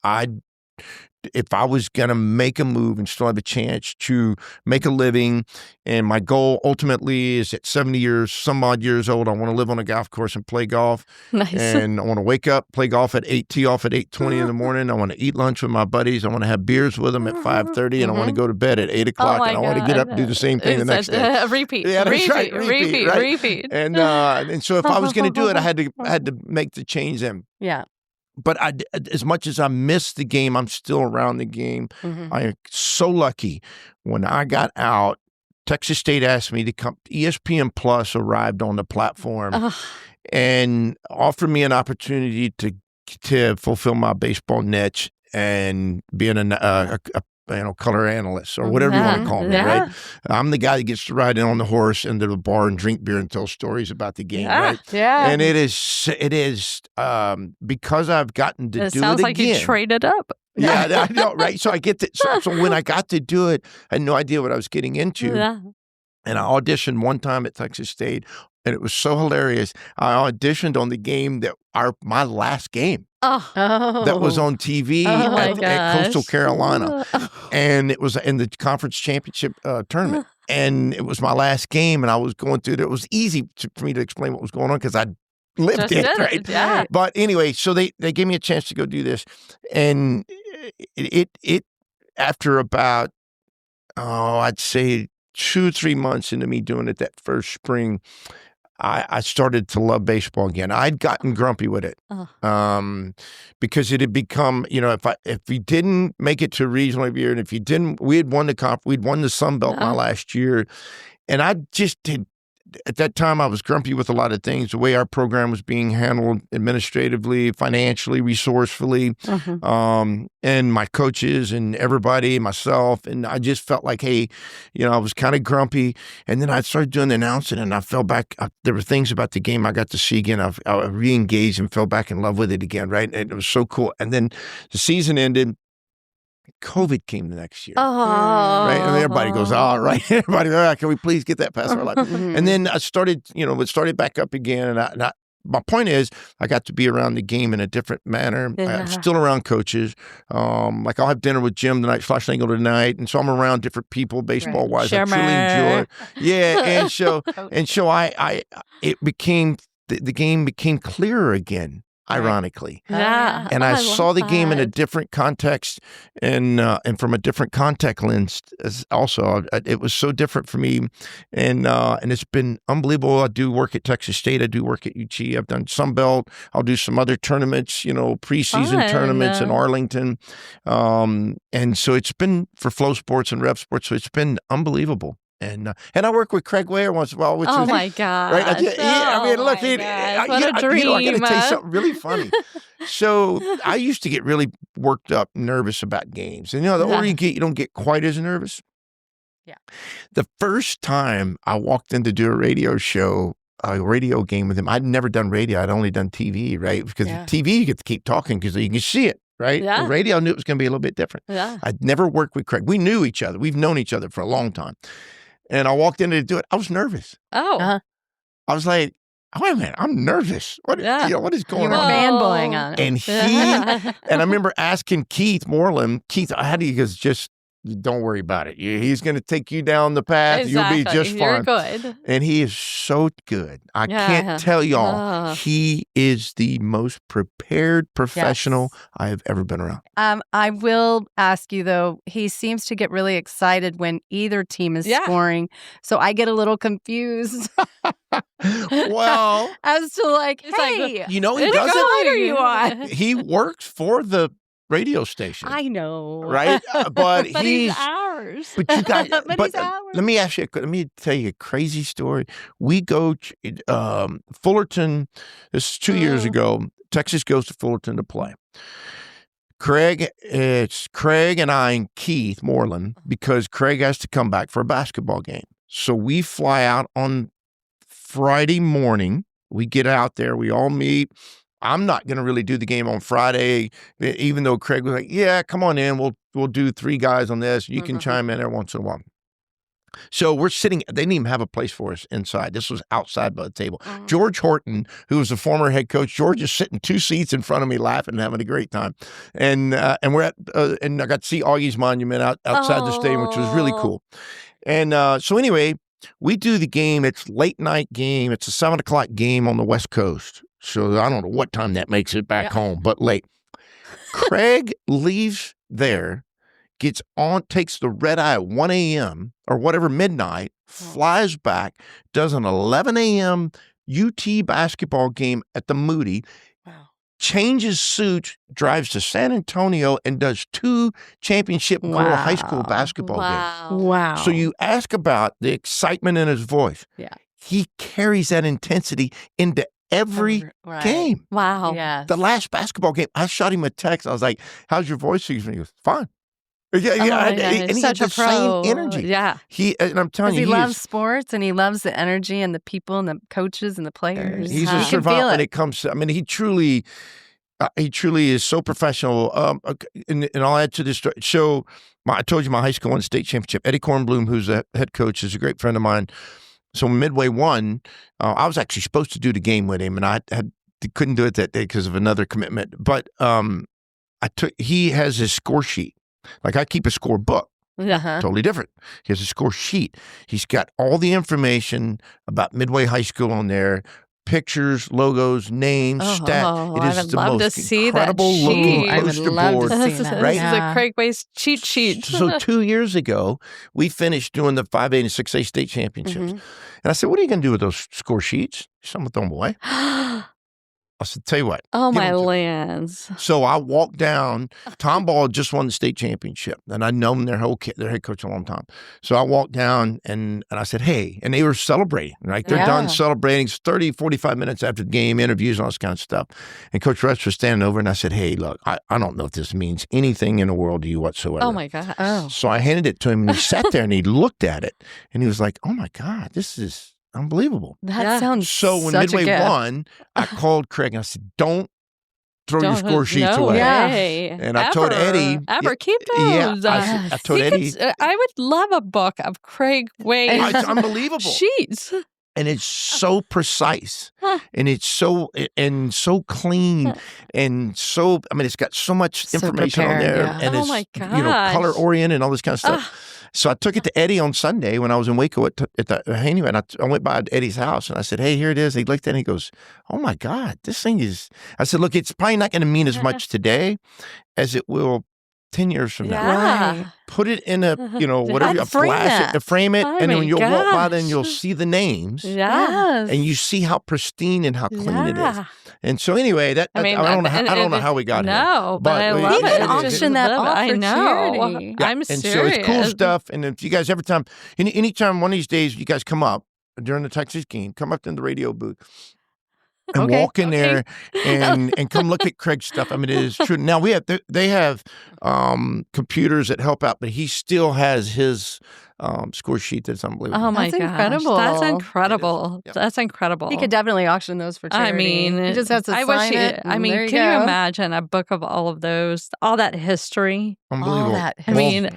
if I was going to make a move and still have a chance to make a living, and my goal ultimately is at 70 some odd years old, I want to live on a golf course and play golf. Nice. And I want to wake up, play golf at 8, tee off at 8:20 in the morning. I want to eat lunch with my buddies. I want to have beers with them at 5:30, and I want to go to bed at 8 o'clock, and I want to get up and do the same thing the next day. Repeat. Yeah, that's right. Repeat. And so if I was going to do it, I had to make the change then. Yeah. But as much as I miss the game, I'm still around the game. Mm-hmm. I am so lucky. When I got out, Texas State asked me to come. ESPN Plus arrived on the platform and offered me an opportunity to fulfill my baseball niche and being a color analyst or whatever you want to call me, right? I'm the guy that gets to ride in on the horse into the bar and drink beer and tell stories about the game, right? Yeah. And it is because I've gotten to do it again. It sounds like you traded up. Yeah, I know, right? So I get to, so when I got to do it, I had no idea what I was getting into. Yeah. And I auditioned one time at Texas State, And it was so hilarious. I auditioned on the game my last game. That was on TV at Coastal Carolina. And it was in the conference championship tournament. And it was my last game, and I was going through it. It was easy for me to explain what was going on because I lived it, right? Yeah. But anyway, so they gave me a chance to go do this. And it after about, I'd say 2 or 3 months into me doing it that first spring, I started to love baseball again. I'd gotten grumpy with it because it had become, if we didn't make it to regional every year, and if you didn't, we'd won the Sun Belt my last year, and I just did. At that time, I was grumpy with a lot of things, the way our program was being handled administratively, financially, resourcefully, and my coaches and everybody, myself. And I just felt like, hey, I was kind of grumpy. And then I started doing the announcing, and I fell back. There were things about the game I got to see again. I re-engaged and fell back in love with it again, right? And it was so cool. And then the season ended. COVID came the next year. Right? And everybody goes, all right. Everybody, can we please get that past our life? And then I started, it started back up again. And my point is, I got to be around the game in a different manner. I'm still around coaches. Like I'll have dinner with Jim tonight, Schlossnagel tonight. And so I'm around different people, baseball-wise. I truly enjoy. Yeah. And so the game became clearer again. Ironically, and I saw the game in a different context, and from a different contact lens. Also, it was so different for me, and it's been unbelievable. I do work at Texas State. I do work at UT. I've done Sun Belt. I'll do some other tournaments, preseason tournaments in Arlington, and so it's been for Flow Sports and Rev Sports. So it's been unbelievable. And I work with Craig Ware once in a while, which is my God! Right? What a dream! I got to tell you something really funny. So I used to get really worked up, nervous about games, and the older you get, you don't get quite as nervous. Yeah. The first time I walked in to do a radio game with him, I'd never done radio. I'd only done TV, right? Because TV you get to keep talking because you can see it. Right? Yeah. The radio, I knew it was going to be a little bit different. Yeah. I'd never worked with Craig. We knew each other. We've known each other for a long time. And I walked in to do it. I was nervous. Oh. I was like, wait a minute, I'm nervous. What is going on? You were fanboying on it. And and I remember asking Keith Moreland, he goes, just don't worry about it. He's going to take you down the path. Exactly. You'll be just fine. You're good. And he is so good. I can't tell y'all, he is the most prepared professional I have ever been around. I will ask you, though, he seems to get really excited when either team is scoring. So I get a little confused. Well, as to like, hey, he doesn't. Are you on? He works for the radio station. I know, right? But he's ours. But you guys, he's ours. Let me tell you a crazy story. We go Fullerton. This is 2 years ago. Texas goes to Fullerton to play. It's Craig and I and Keith Moreland, because Craig has to come back for a basketball game. So we fly out on Friday morning. We get out there. We all meet. I'm not going to really do the game on Friday, even though Craig was like, yeah, come on in. We'll do 3 guys on this. You can chime in every once in a while. So we're sitting, they didn't even have a place for us inside. This was outside by the table. George Horton, who was the former head coach, George is sitting 2 seats in front of me laughing and having a great time. And we're at, and I got to see Augie's monument outside the stadium, which was really cool. And so anyway, we do the game. It's late night game. It's a 7:00 game on the West Coast. So I don't know what time that makes it back home, but late. Craig leaves there, gets on, takes the red eye at 1 a.m. or whatever, midnight, flies back, does an 11 a.m. UT basketball game at the Moody, changes suits, drives to San Antonio, and does 2 championship girl high school basketball games. Wow. So you ask about the excitement in his voice. Yeah. He carries that intensity into every game. Wow. Yes. The last basketball game, I shot him a text. I was like, how's your voice? He goes, fine. And he had the same energy. Yeah. And I'm telling you, he loves sports, and he loves the energy and the people and the coaches and the players. He's a survivor when it comes to, he truly is so professional. And I'll add to this story. So I told you my high school won the state championship. Eddie Kornblum, who's the head coach, is a great friend of mine. So Midway won. I was actually supposed to do the game with him, and I couldn't do it that day because of another commitment. But he has his score sheet. Like I keep a score book. Totally different. He has a score sheet. He's got all the information about Midway High School on there. Pictures, logos, names, stats. It is the most incredible looking poster board. This is a Craig Waste cheat sheet. So 2 years ago, we finished doing the 5A and 6A state championships. And I said, what are you going to do with those score sheets? Some of them away. I said, tell you what. Oh, my lands. So I walked down. Tom Ball just won the state championship, and I'd known their head coach a long time. So I walked down, and I said, hey, and they were celebrating. Right? They're done celebrating. It's 30, 45 minutes after the game, interviews, and all this kind of stuff. And Coach Rush was standing over, and I said, hey, look, I don't know if this means anything in the world to you whatsoever. Oh, my gosh. Oh. So I handed it to him, and he sat there, and he looked at it, and he was like, oh, my God, this is unbelievable. That sounds so when Midway won, I called Craig and I said, don't throw your score sheets away. And I told Eddie. Keep those. Yeah, I told Eddie. I would love a book of Craig Wade. It's unbelievable. Sheets. And it's so precise, and it's so clean, and so, I mean, it's got so much information on there, and it's color oriented and all this kind of stuff. So I took it to Eddie on Sunday when I was in Waco at the Haney, and I went by Eddie's house and I said, hey, here it is. He looked at it and he goes, oh my God, this thing is, I said, look, it's probably not going to mean as much today as it will 10 years from now. Right. Put it in a, whatever, flash it, frame it, and then when you'll walk by, then you'll see the names. Yes. And you see how pristine and how clean it is. And so anyway, I don't know how we got here. No, but I love it. Auction that off for charity. I'm and serious. So it's cool stuff. And if you guys anytime one of these days you guys come up during the Texas game, come up to the radio booth. And walk in there and come look at Craig's stuff. I mean, it is true. Now they have computers that help out, but he still has his score sheet that's unbelievable. Oh my gosh. Incredible. That's incredible. Yep. That's incredible. He could definitely auction those for charity. I mean, he just has to sign it. I mean, can you imagine a book of all of those, all that history? Unbelievable. All that history.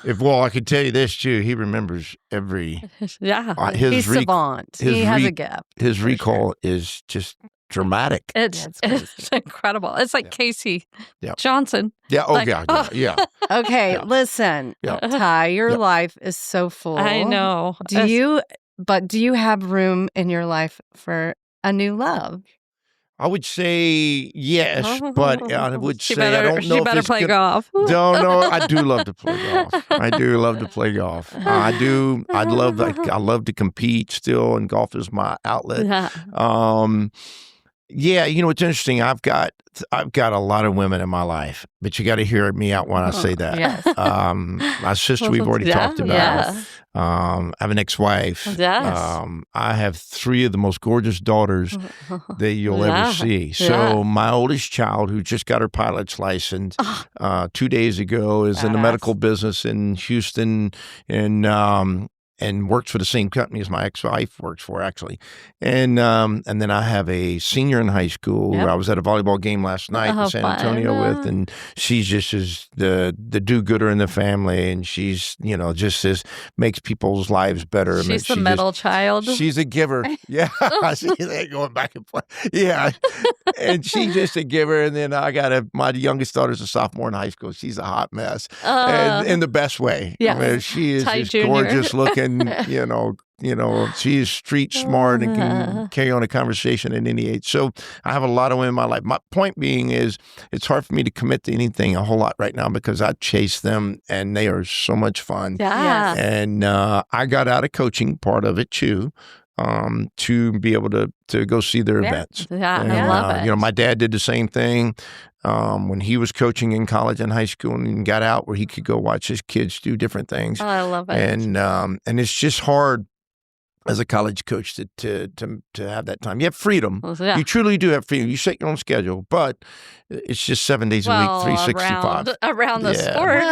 I could tell you this too. He remembers every. He's savant. He has a gift. His recall is just dramatic. It's incredible. It's like Casey Johnson. Yeah. Oh, like, yeah. Okay, listen, Ty, your life is so full. I know. Do you have room in your life for a new love? I would say yes, but I would say I don't know. She better play golf. No, I do love to play golf. I do love to play golf. I do. I love to compete still, and golf is my outlet. Yeah, it's interesting. I've got a lot of women in my life, but you got to hear me out when I say that. Yes. My sister, we've already talked about. Yeah. I have an ex-wife. Yes. I have 3 of the most gorgeous daughters that you'll ever see. So my oldest child, who just got her pilot's license 2 days ago, is in the medical business in Houston, and works for the same company as my ex-wife works for, actually. And then I have a senior in high school who I was at a volleyball game last night in San Antonio with, and she's just the do-gooder in the family, and she's, makes people's lives better. She's the middle child. She's a giver. Yeah. She's going back and play. Yeah. And she's just a giver. And then I got my youngest daughter's a sophomore in high school. She's a hot mess. And in the best way. Yeah. I mean, she is Ty just Jr. gorgeous looking. She is street smart and can carry on a conversation at any age. So I have a lot of women in my life. My point being is it's hard for me to commit to anything a whole lot right now because I chase them and they are so much fun. Yeah. And I got out of coaching, part of it too, to be able to go see their events. Yeah, and, I love it. My dad did the same thing when he was coaching in college and high school and got out where he could go watch his kids do different things. Oh, I love it. And it's just hard as a college coach to have that time. You have freedom. You truly do have freedom. You set your own schedule, but it's just 7 days a week, 365. Around the sport.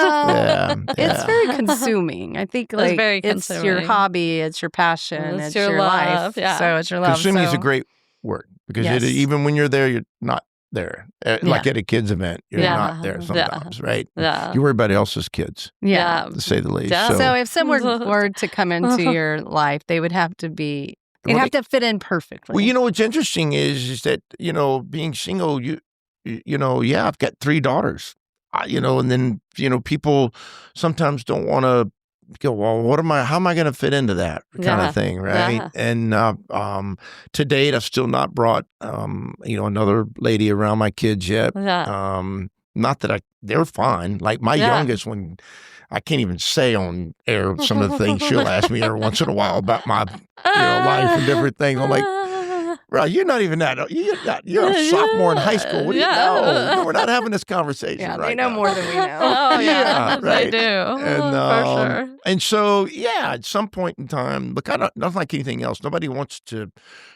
It's very consuming. I think it's your hobby, it's your passion, it's your life. Yeah. So it's your love. Consuming is a great word because even when you're there, you're not there. Like at a kids event, you're not there sometimes, right? Yeah. You worry about else's kids, Yeah. to say the least. Yeah. So if someone were to come into your life, they would have to be, they'd have to fit in perfectly. Well, you know, what's interesting is that, you know, being single, you know, I've got 3 daughters, you know, and then, you know, people sometimes don't want to go, well, how am I going to fit into that kind of thing, right? Yeah. And to date, I've still not brought, you know, another lady around my kids yet. Yeah. Not that they're fine. Like my youngest one, I can't even say on air some of the things she'll ask me every once in a while about my, you know, life and different things. I'm like, bro, you're not even that. You're a sophomore in high school. What do you know? No, we're not having this conversation. Yeah, right they know now. more than we know. Oh, yeah, right. they do. And, for sure. And so, at some point in time, look, not like anything else. Nobody wants to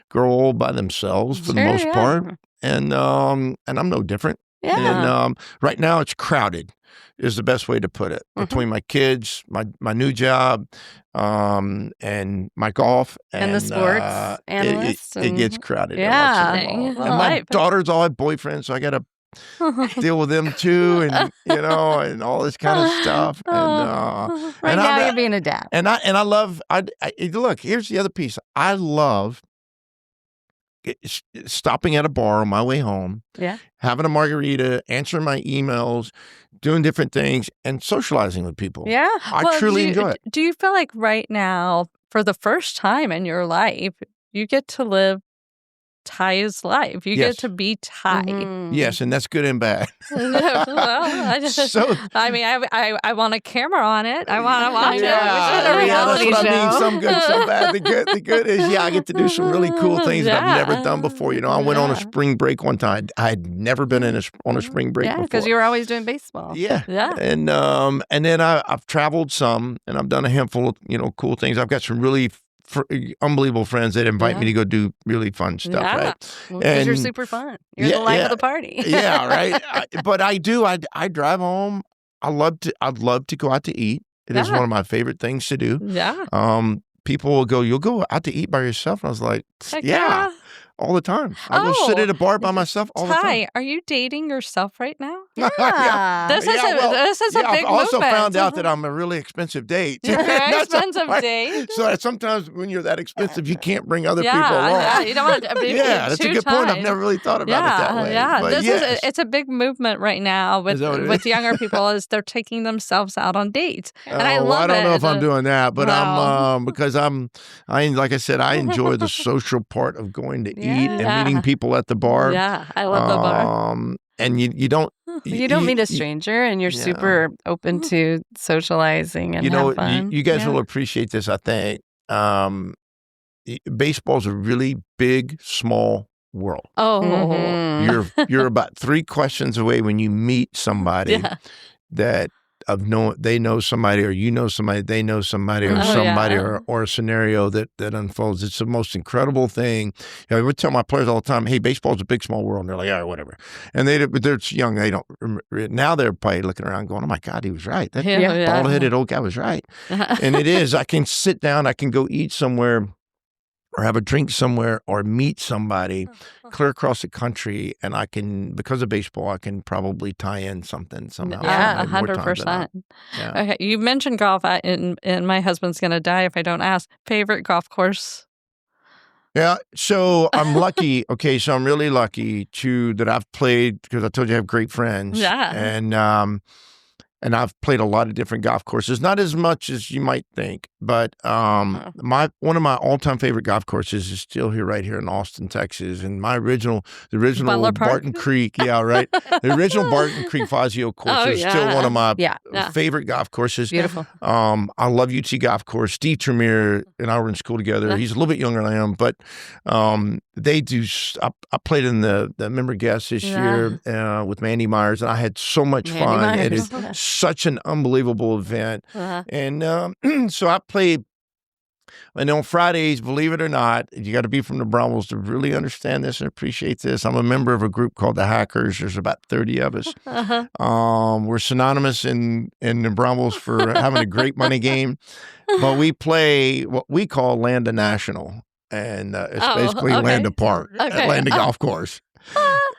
grow old by themselves for the most part, and I'm no different. Yeah. And right now, it's crowded. Is the best way to put it, between my kids, my new job, and my golf and the sports analysts. It gets crowded. Yeah. And my daughters all have boyfriends, so I got to deal with them too, and you know, and all this kind of stuff. And right and now, you're being a dad. And I love. Look. Here's the other piece. I love stopping at a bar on my way home, having a margarita, answering my emails, doing different things, and socializing with people. Yeah. I truly enjoy it. Do you feel like right now, for the first time in your life, you get to live Ty's life? You get to be Ty. Mm-hmm. Yes, and that's good and bad. Well, I mean, I want a camera on it. I want to watch it. a reality that's what I mean. show. Some good, some bad. The good is, I get to do some really cool things that I've never done before. You know, I went on a spring break one time. I had never been on a spring break before. Because you were always doing baseball. Yeah. And then I've traveled some, and I've done a handful of, you know, cool things. I've got some really unbelievable friends that invite me to go do really fun stuff, right? Well, because you're super fun. You're the life of the party. Yeah, right. But I do. I drive home. I'd love to go out to eat. It is one of my favorite things to do. Yeah. People will go, "You'll go out to eat by yourself?" And I was like, "Yeah." All the time. I go sit at a bar by myself all the time. Ty, are you dating yourself right now? Yeah. This is a big I've also movement. found out that I'm a really expensive date. Very expensive date. So sometimes when you're that expensive, you can't bring other people along. Yeah, you don't want to be that's a good point. I've never really thought about it that way. Yeah, but it's a big movement right now with younger people as they're taking themselves out on dates. And I love it. I don't know if I'm doing that, but I'm because like I said, I enjoy the social part of going to eat and meeting people at the bar. Yeah, I love the bar. And you don't meet a stranger, and you're super open to socializing and have fun. You guys will appreciate this, I think. Baseball's a really big, small world. Oh, You're about 3 questions away when you meet somebody that they know somebody, or you know somebody, they know somebody, or somebody, or a scenario that unfolds. It's the most incredible thing. You know, I would tell my players all the time, "Hey, baseball's a big, small world," and they're like, "Yeah, whatever." And they're young; they don't. Now they're probably looking around, going, "Oh my God, he was right. That bald-headed old guy was right." And it is. I can sit down. I can go eat somewhere, or have a drink somewhere, or meet somebody clear across the country, and I can, because of baseball, I can probably tie in something somehow. Yeah, 100%. Yeah. Okay, you mentioned golf, and my husband's going to die if I don't ask. Favorite golf course? Yeah, so I'm lucky. Okay, so I'm really lucky that I've played, because I told you I have great friends. Yeah. And I've played a lot of different golf courses, not as much as you might think, but one of my all-time favorite golf courses is still right here in Austin, Texas. And the original Barton Creek, the original Barton Creek Fazio course is still one of my favorite golf courses. Beautiful. I love UT Golf Course. Steve Tremere and I were in school together. He's a little bit younger than I am, but they do. I played in the member guest this year with Mandy Myers, and I had so much fun. It is such an unbelievable event. And so I played. And on Fridays, believe it or not, you got to be from the Braunfels to really understand this and appreciate this. I'm a member of a group called the Hackers. There's about 30 of us. We're synonymous in the Braunfels for having a great money game. But we play what we call Landa National. And it's basically Landa Park, Landa Golf Course.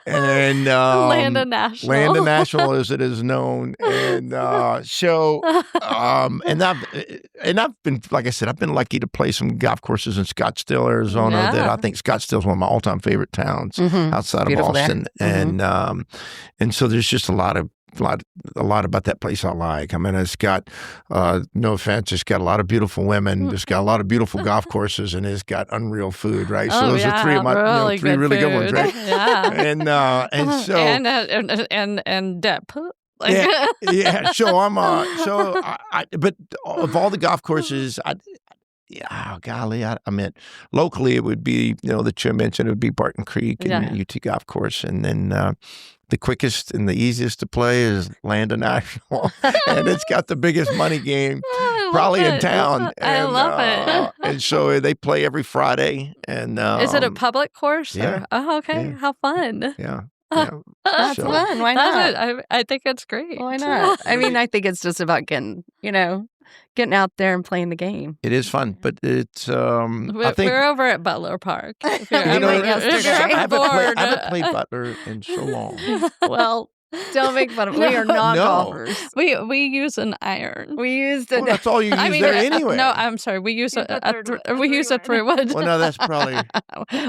And Landon National. Landon National, as it is known. And and I've been, like I said, I've been lucky to play some golf courses in Scottsdale, Arizona. That I think Scottsdale is one of my all-time favorite towns outside of Austin. And so there's just a lot about that place I like. I mean, it's got, no offense, it's got a lot of beautiful women. It's got a lot of beautiful golf courses, and it's got unreal food, right? So those are three of my three really good ones, right? Yeah. And so and dip. yeah. So but of all the golf courses, I mean, locally it would be, that you mentioned, it would be Barton Creek and UT Golf Course, and then the quickest and the easiest to play is Landon National, and it's got the biggest money game probably in town. I love it. And so they play every Friday. And is it a public course? Yeah. Oh, okay. Yeah. How fun. Yeah. That's fun. Why not? I think it's great. Why not? I mean, I think it's just about getting out there and playing the game. It is fun, but it's I think we're over at Butler Park. I haven't played Butler in so long. Well, don't make fun of it. We are not golfers. We use an iron. We used Well, that's all you use there anyway. No, I'm sorry. We use a 3-wood. Well, no, that's probably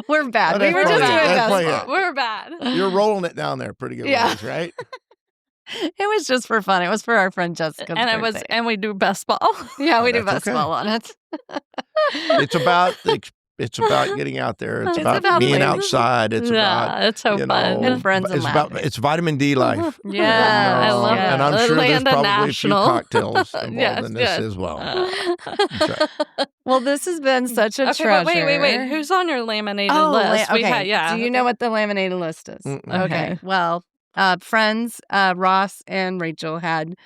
we're bad. We were just doing this. We're bad. You're rolling it down there pretty good ways, right? It was just for fun. It was for our friend Jessica's birthday. And we do best ball. Yeah, we do best ball on it. It's about getting out there. It's about being outside. It's about it's so fun. And friends and laughing. It's vitamin D life. Yeah, I love it. And I'm sure there's probably National. a few cocktails involved in this as well. Well, this has been such a treasure. Wait. Who's on your laminated list? Okay. Do you know what the laminated list is? Okay. Well, friends, Ross and Rachel had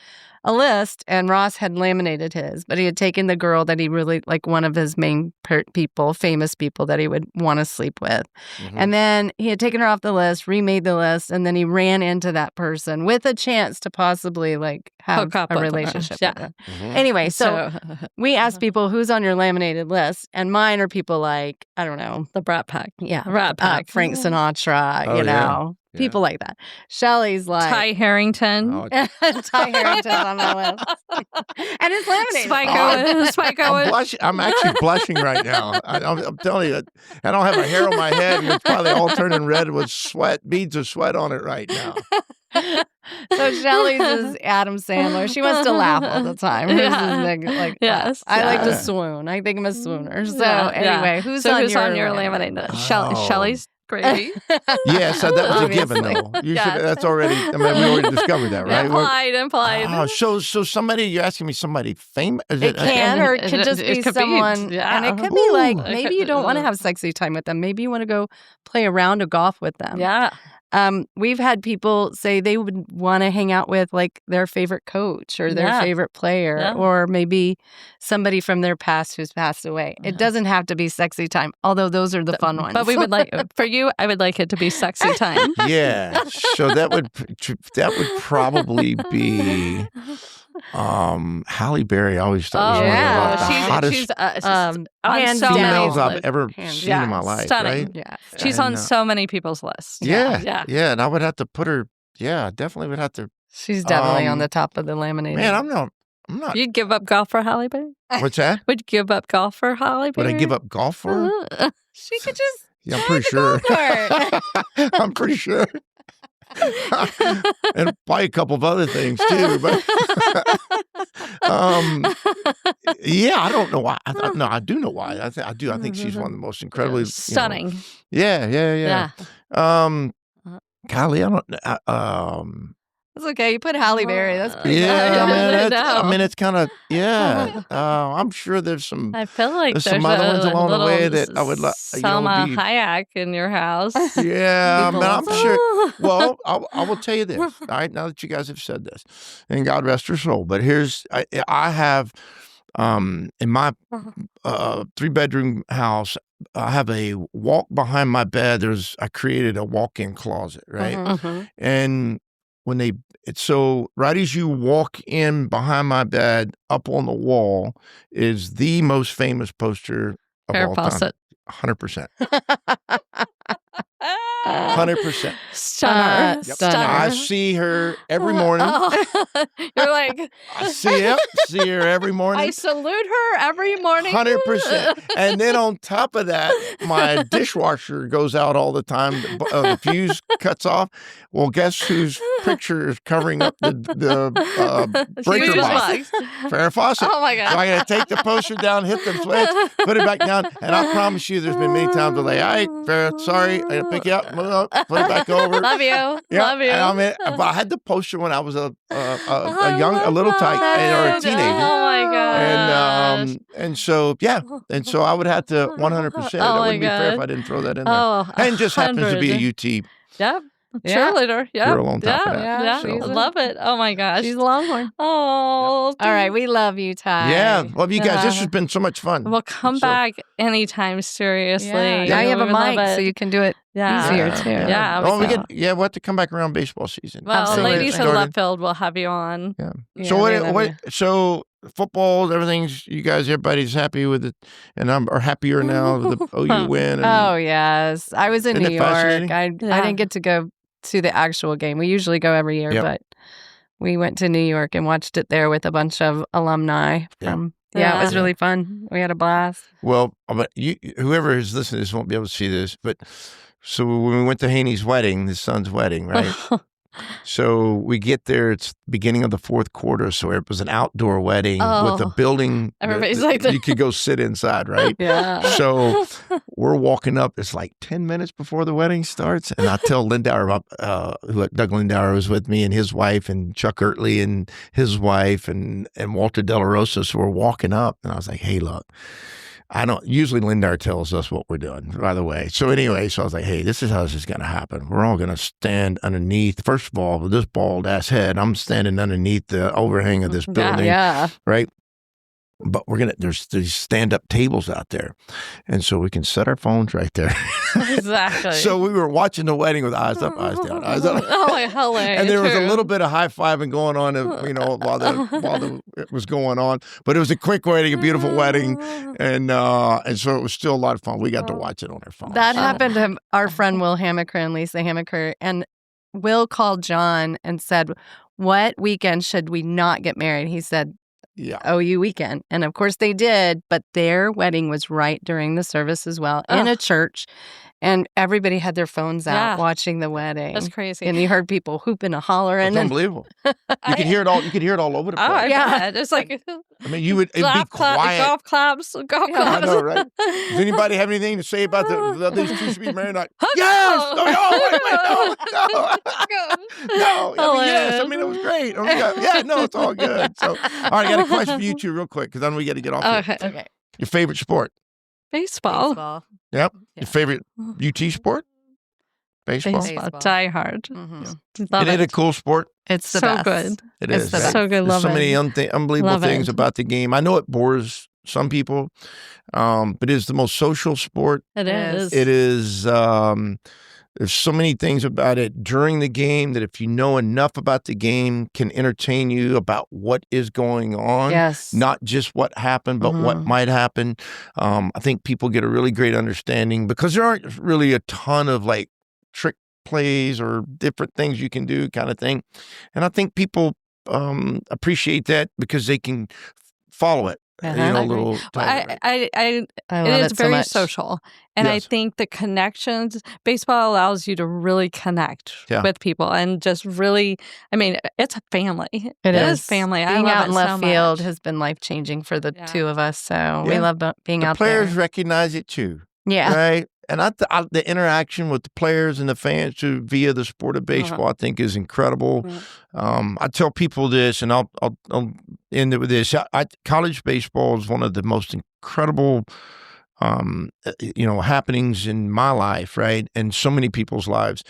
a list, and Ross had laminated his, but he had taken the girl that he really, like one of his main famous people that he would want to sleep with. And then he had taken her off the list, remade the list, and then he ran into that person with a chance to possibly have a relationship with her. Anyway, so we asked people who's on your laminated list, and mine are people like, I don't know, the Brat Pack. Yeah. Brat Pack. Frank Sinatra, you know. Yeah. People like that. Shelly's like Ty Harrington. Ty Harrington's on my list. And it's laminated. Spike Owen. I'm actually blushing right now. I'm telling you, I don't have a hair on my head, and it's probably all turning red with beads of sweat on it right now. So Shelly's is Adam Sandler. She wants to laugh all the time. Yes. I like to swoon. I think I'm a swooner. So anyway, who's on your laminated? Shelly's gravy. Yeah, so that was a given, though. That's already, we already discovered that, right? Implied. Oh, so somebody, you're asking me somebody famous? It can, or it could just be someone. And it could be like, maybe you don't want to have sexy time with them. Maybe you want to go play a round of golf with them. Yeah. We've had people say they would want to hang out with their favorite coach or their favorite player or maybe somebody from their past who's passed away. It doesn't have to be sexy time, although those are the fun ones. But we would for you, I would like it to be sexy time. Yeah. So that would probably be Halle Berry. I always thought was one of the hottest females I've ever seen in my life. Stunning. Right? Yeah. She's on so many people's lists. Yeah. And I would have to put her. Yeah, definitely would have to. She's definitely on the top of the laminated. Man, I'm not. You'd give up golf for Halle Berry? What's that? Would you give up golf for Halle Berry? Would I give up golf for her? She could just. Yeah, I'm pretty sure. I'm pretty sure. And probably a couple of other things too, but I don't know why. I do know why. I do. I think she's one of the most incredibly stunning. Yeah. Golly, I don't. It's okay. You put Halle Berry. That's pretty good. I mean, it's kind of I'm sure there's some. I feel like there's some other ones along the way that I would like. Selma Hayek in your house. Yeah, I'm sure. Well, I will tell you this. All right, now that you guys have said this, and God rest her soul. But I have in my 3-bedroom house. I have a walk behind my bed. I created a walk-in closet, right? And so right as you walk in behind my bed, up on the wall is the most famous poster of all time. 100%. 100%. Stunner. Stunner. I see her every morning. You're like, I see her every morning. I salute her every morning. 100%. And then on top of that, my dishwasher goes out all the time. The fuse cuts off. Well, guess whose picture is covering up the breaker box? Farrah Fawcett. Oh my God. So I got to take the poster down, hit the switch, put it back down. And I promise you, there's been many times where all right, Farrah, sorry, I got to pick you up, move up, put it back over. Love you. Yeah, Love you. but I had the poster when I was a little tyke or a teenager. Oh my God. And so I would have to 100%. That wouldn't be fair if I didn't throw that in there. Oh, and just happens to be a UT Yep. Cheerleader. Yeah. girl on top of that. Yeah. So. I love it. Oh my gosh. She's a Longhorn. Oh. All right. We love you, Ty. Yeah. Love you guys. This has been so much fun. Well, come back anytime, seriously. Yeah. Now you have a mic, so you can do it easier, too. Yeah. We'll have to come back around baseball season. Well, Absolutely. ladies in left field will have you on. Yeah. So so football, everybody's happy with it, and are happier now with the OU win. And, oh, yes. I was in New York. I didn't get to go to the actual game. We usually go every year, but we went to New York and watched it there with a bunch of alumni from it was really fun. We had a blast. Well, but whoever is listening to this won't be able to see this, but so when we went to Haney's wedding, his son's wedding, right? So we get there, it's the beginning of the fourth quarter, so it was an outdoor wedding with a building. Everybody's like you could go sit inside, right? Yeah. So we're walking up, it's like 10 minutes before the wedding starts, and I tell Lindauer, Doug Lindauer was with me, and his wife, and Chuck Ertley and his wife, and Walter De La Rosa, so we're walking up, and I was like, hey, look, usually Lindauer tells us what we're doing, by the way. So anyway, I was like, hey, this is how this is going to happen. We're all going to stand underneath, first of all, with this bald ass head. I'm standing underneath the overhang of this building. Yeah. Right? But there's these stand-up tables out there. And so we can set our phones right there. Exactly. So we were watching the wedding with eyes up, eyes down, eyes up. Oh, hilarious. And there was a little bit of high-fiving going on, while it was going on. But it was a quick wedding, a beautiful wedding. And so it was still a lot of fun. We got to watch it on our phone. That happened to our friend Will Hamaker and Lisa Hamaker. And Will called John and said, what weekend should we not get married? He said, OU weekend. And of course they did, but their wedding was right during the service as well in a church. And everybody had their phones out watching the wedding. That's crazy. And you heard people hooping and hollering. It's unbelievable. You could hear it all. You could hear it all over the place. Oh, yeah. It's like I mean, it'd be quiet. Golf claps. I know, right? Does anybody have anything to say about these two should be married? Like, yes. No. Yes. I mean, it was great. It's all good. So, all right, I got a question for you two, real quick, because then we got to get off. Okay. Your favorite sport? Baseball. Yep. Your favorite UT sport? Baseball. Die hard. Mm-hmm. Love Isn't it a cool sport? It's the so best. good. It It's is. the Right? best. So good. There's Love so it. many unbelievable Love things it. about the game. I know it bores some people, but it's the most social sport. It is. It is. There's so many things about it during the game that if you know enough about the game can entertain you about what is going on. Yes. Not just what happened, but what might happen. I think people get a really great understanding because there aren't really a ton of like trick plays or different things you can do kind of thing. And I think people appreciate that because they can follow it. A little. It love is it so very much. social, and I think the connections. Baseball allows you to really connect with people, and just really. I mean, it's a family. It is family. Being out in left so field much. has been life changing for the two of us. So we love being out there. Players recognize it too. Yeah. Right. And the interaction with the players and the fans via the sport of baseball, I think, is incredible. I tell people this, and I'll end it with this. College baseball is one of the most incredible, happenings in my life, right, and so many people's lives.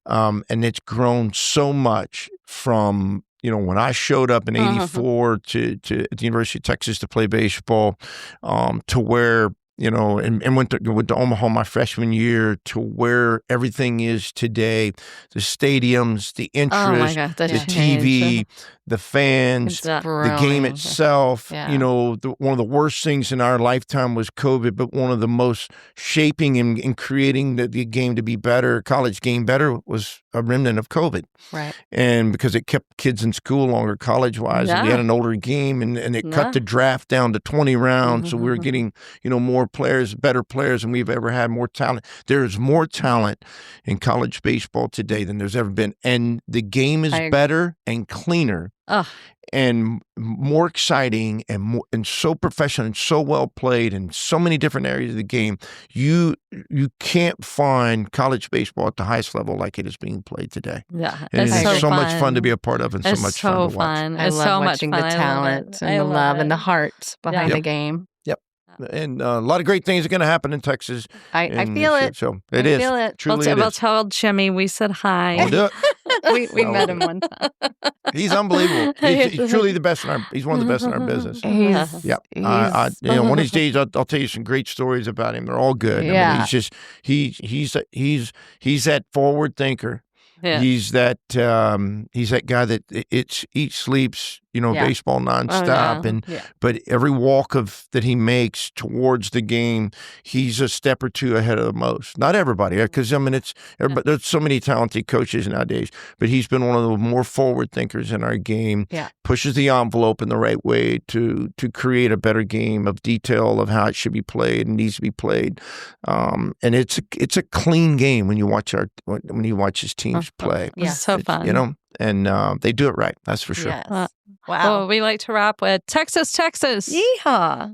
And it's grown so much from when I showed up in '84 to at the University of Texas to play baseball, to where. And went to Omaha my freshman year to where everything is today, the stadiums, the interest, the TV, the fans, the game itself. Yeah. You know, one of the worst things in our lifetime was COVID, but one of the most shaping and creating the game to be better, college game better, was a remnant of COVID. Right. And because it kept kids in school longer college-wise, and we had an older game, and it cut the draft down to 20 rounds, so we were getting, you know, more players, better players than we've ever had, more talent. There's more talent in college baseball today than there's ever been, and the game is better and cleaner. And more exciting and so professional and so well played in so many different areas of the game. You can't find college baseball at the highest level like it is being played today. Yeah, and it's so much fun to be a part of, and so much fun to watch. I love watching the talent and the love and the heart behind the game. Yep. And a lot of great things are going to happen in Texas. I feel it. So it is. Feel it. Truly, we'll tell Jimmy we said hi. We'll do it. we met him one time. He's unbelievable. He's truly the best he's one of the best in our business. Yep. You know, one of these days I'll tell you some great stories about him. They're all good. Yeah. I mean, he's that forward thinker. Yeah. He's that guy that eats, sleeps, you know, baseball nonstop, but every walk that he makes towards the game, he's a step or two ahead of the most. Not everybody, because I mean, there's so many talented coaches nowadays, but he's been one of the more forward thinkers in our game. Yeah. Pushes the envelope in the right way to create a better game of detail of how it should be played and needs to be played. And it's a clean game when you watch his teams play. Yeah, so fun. You know, and they do it right. That's for sure. Yes. Wow. Well, we like to wrap with Texas, Texas. Yeehaw.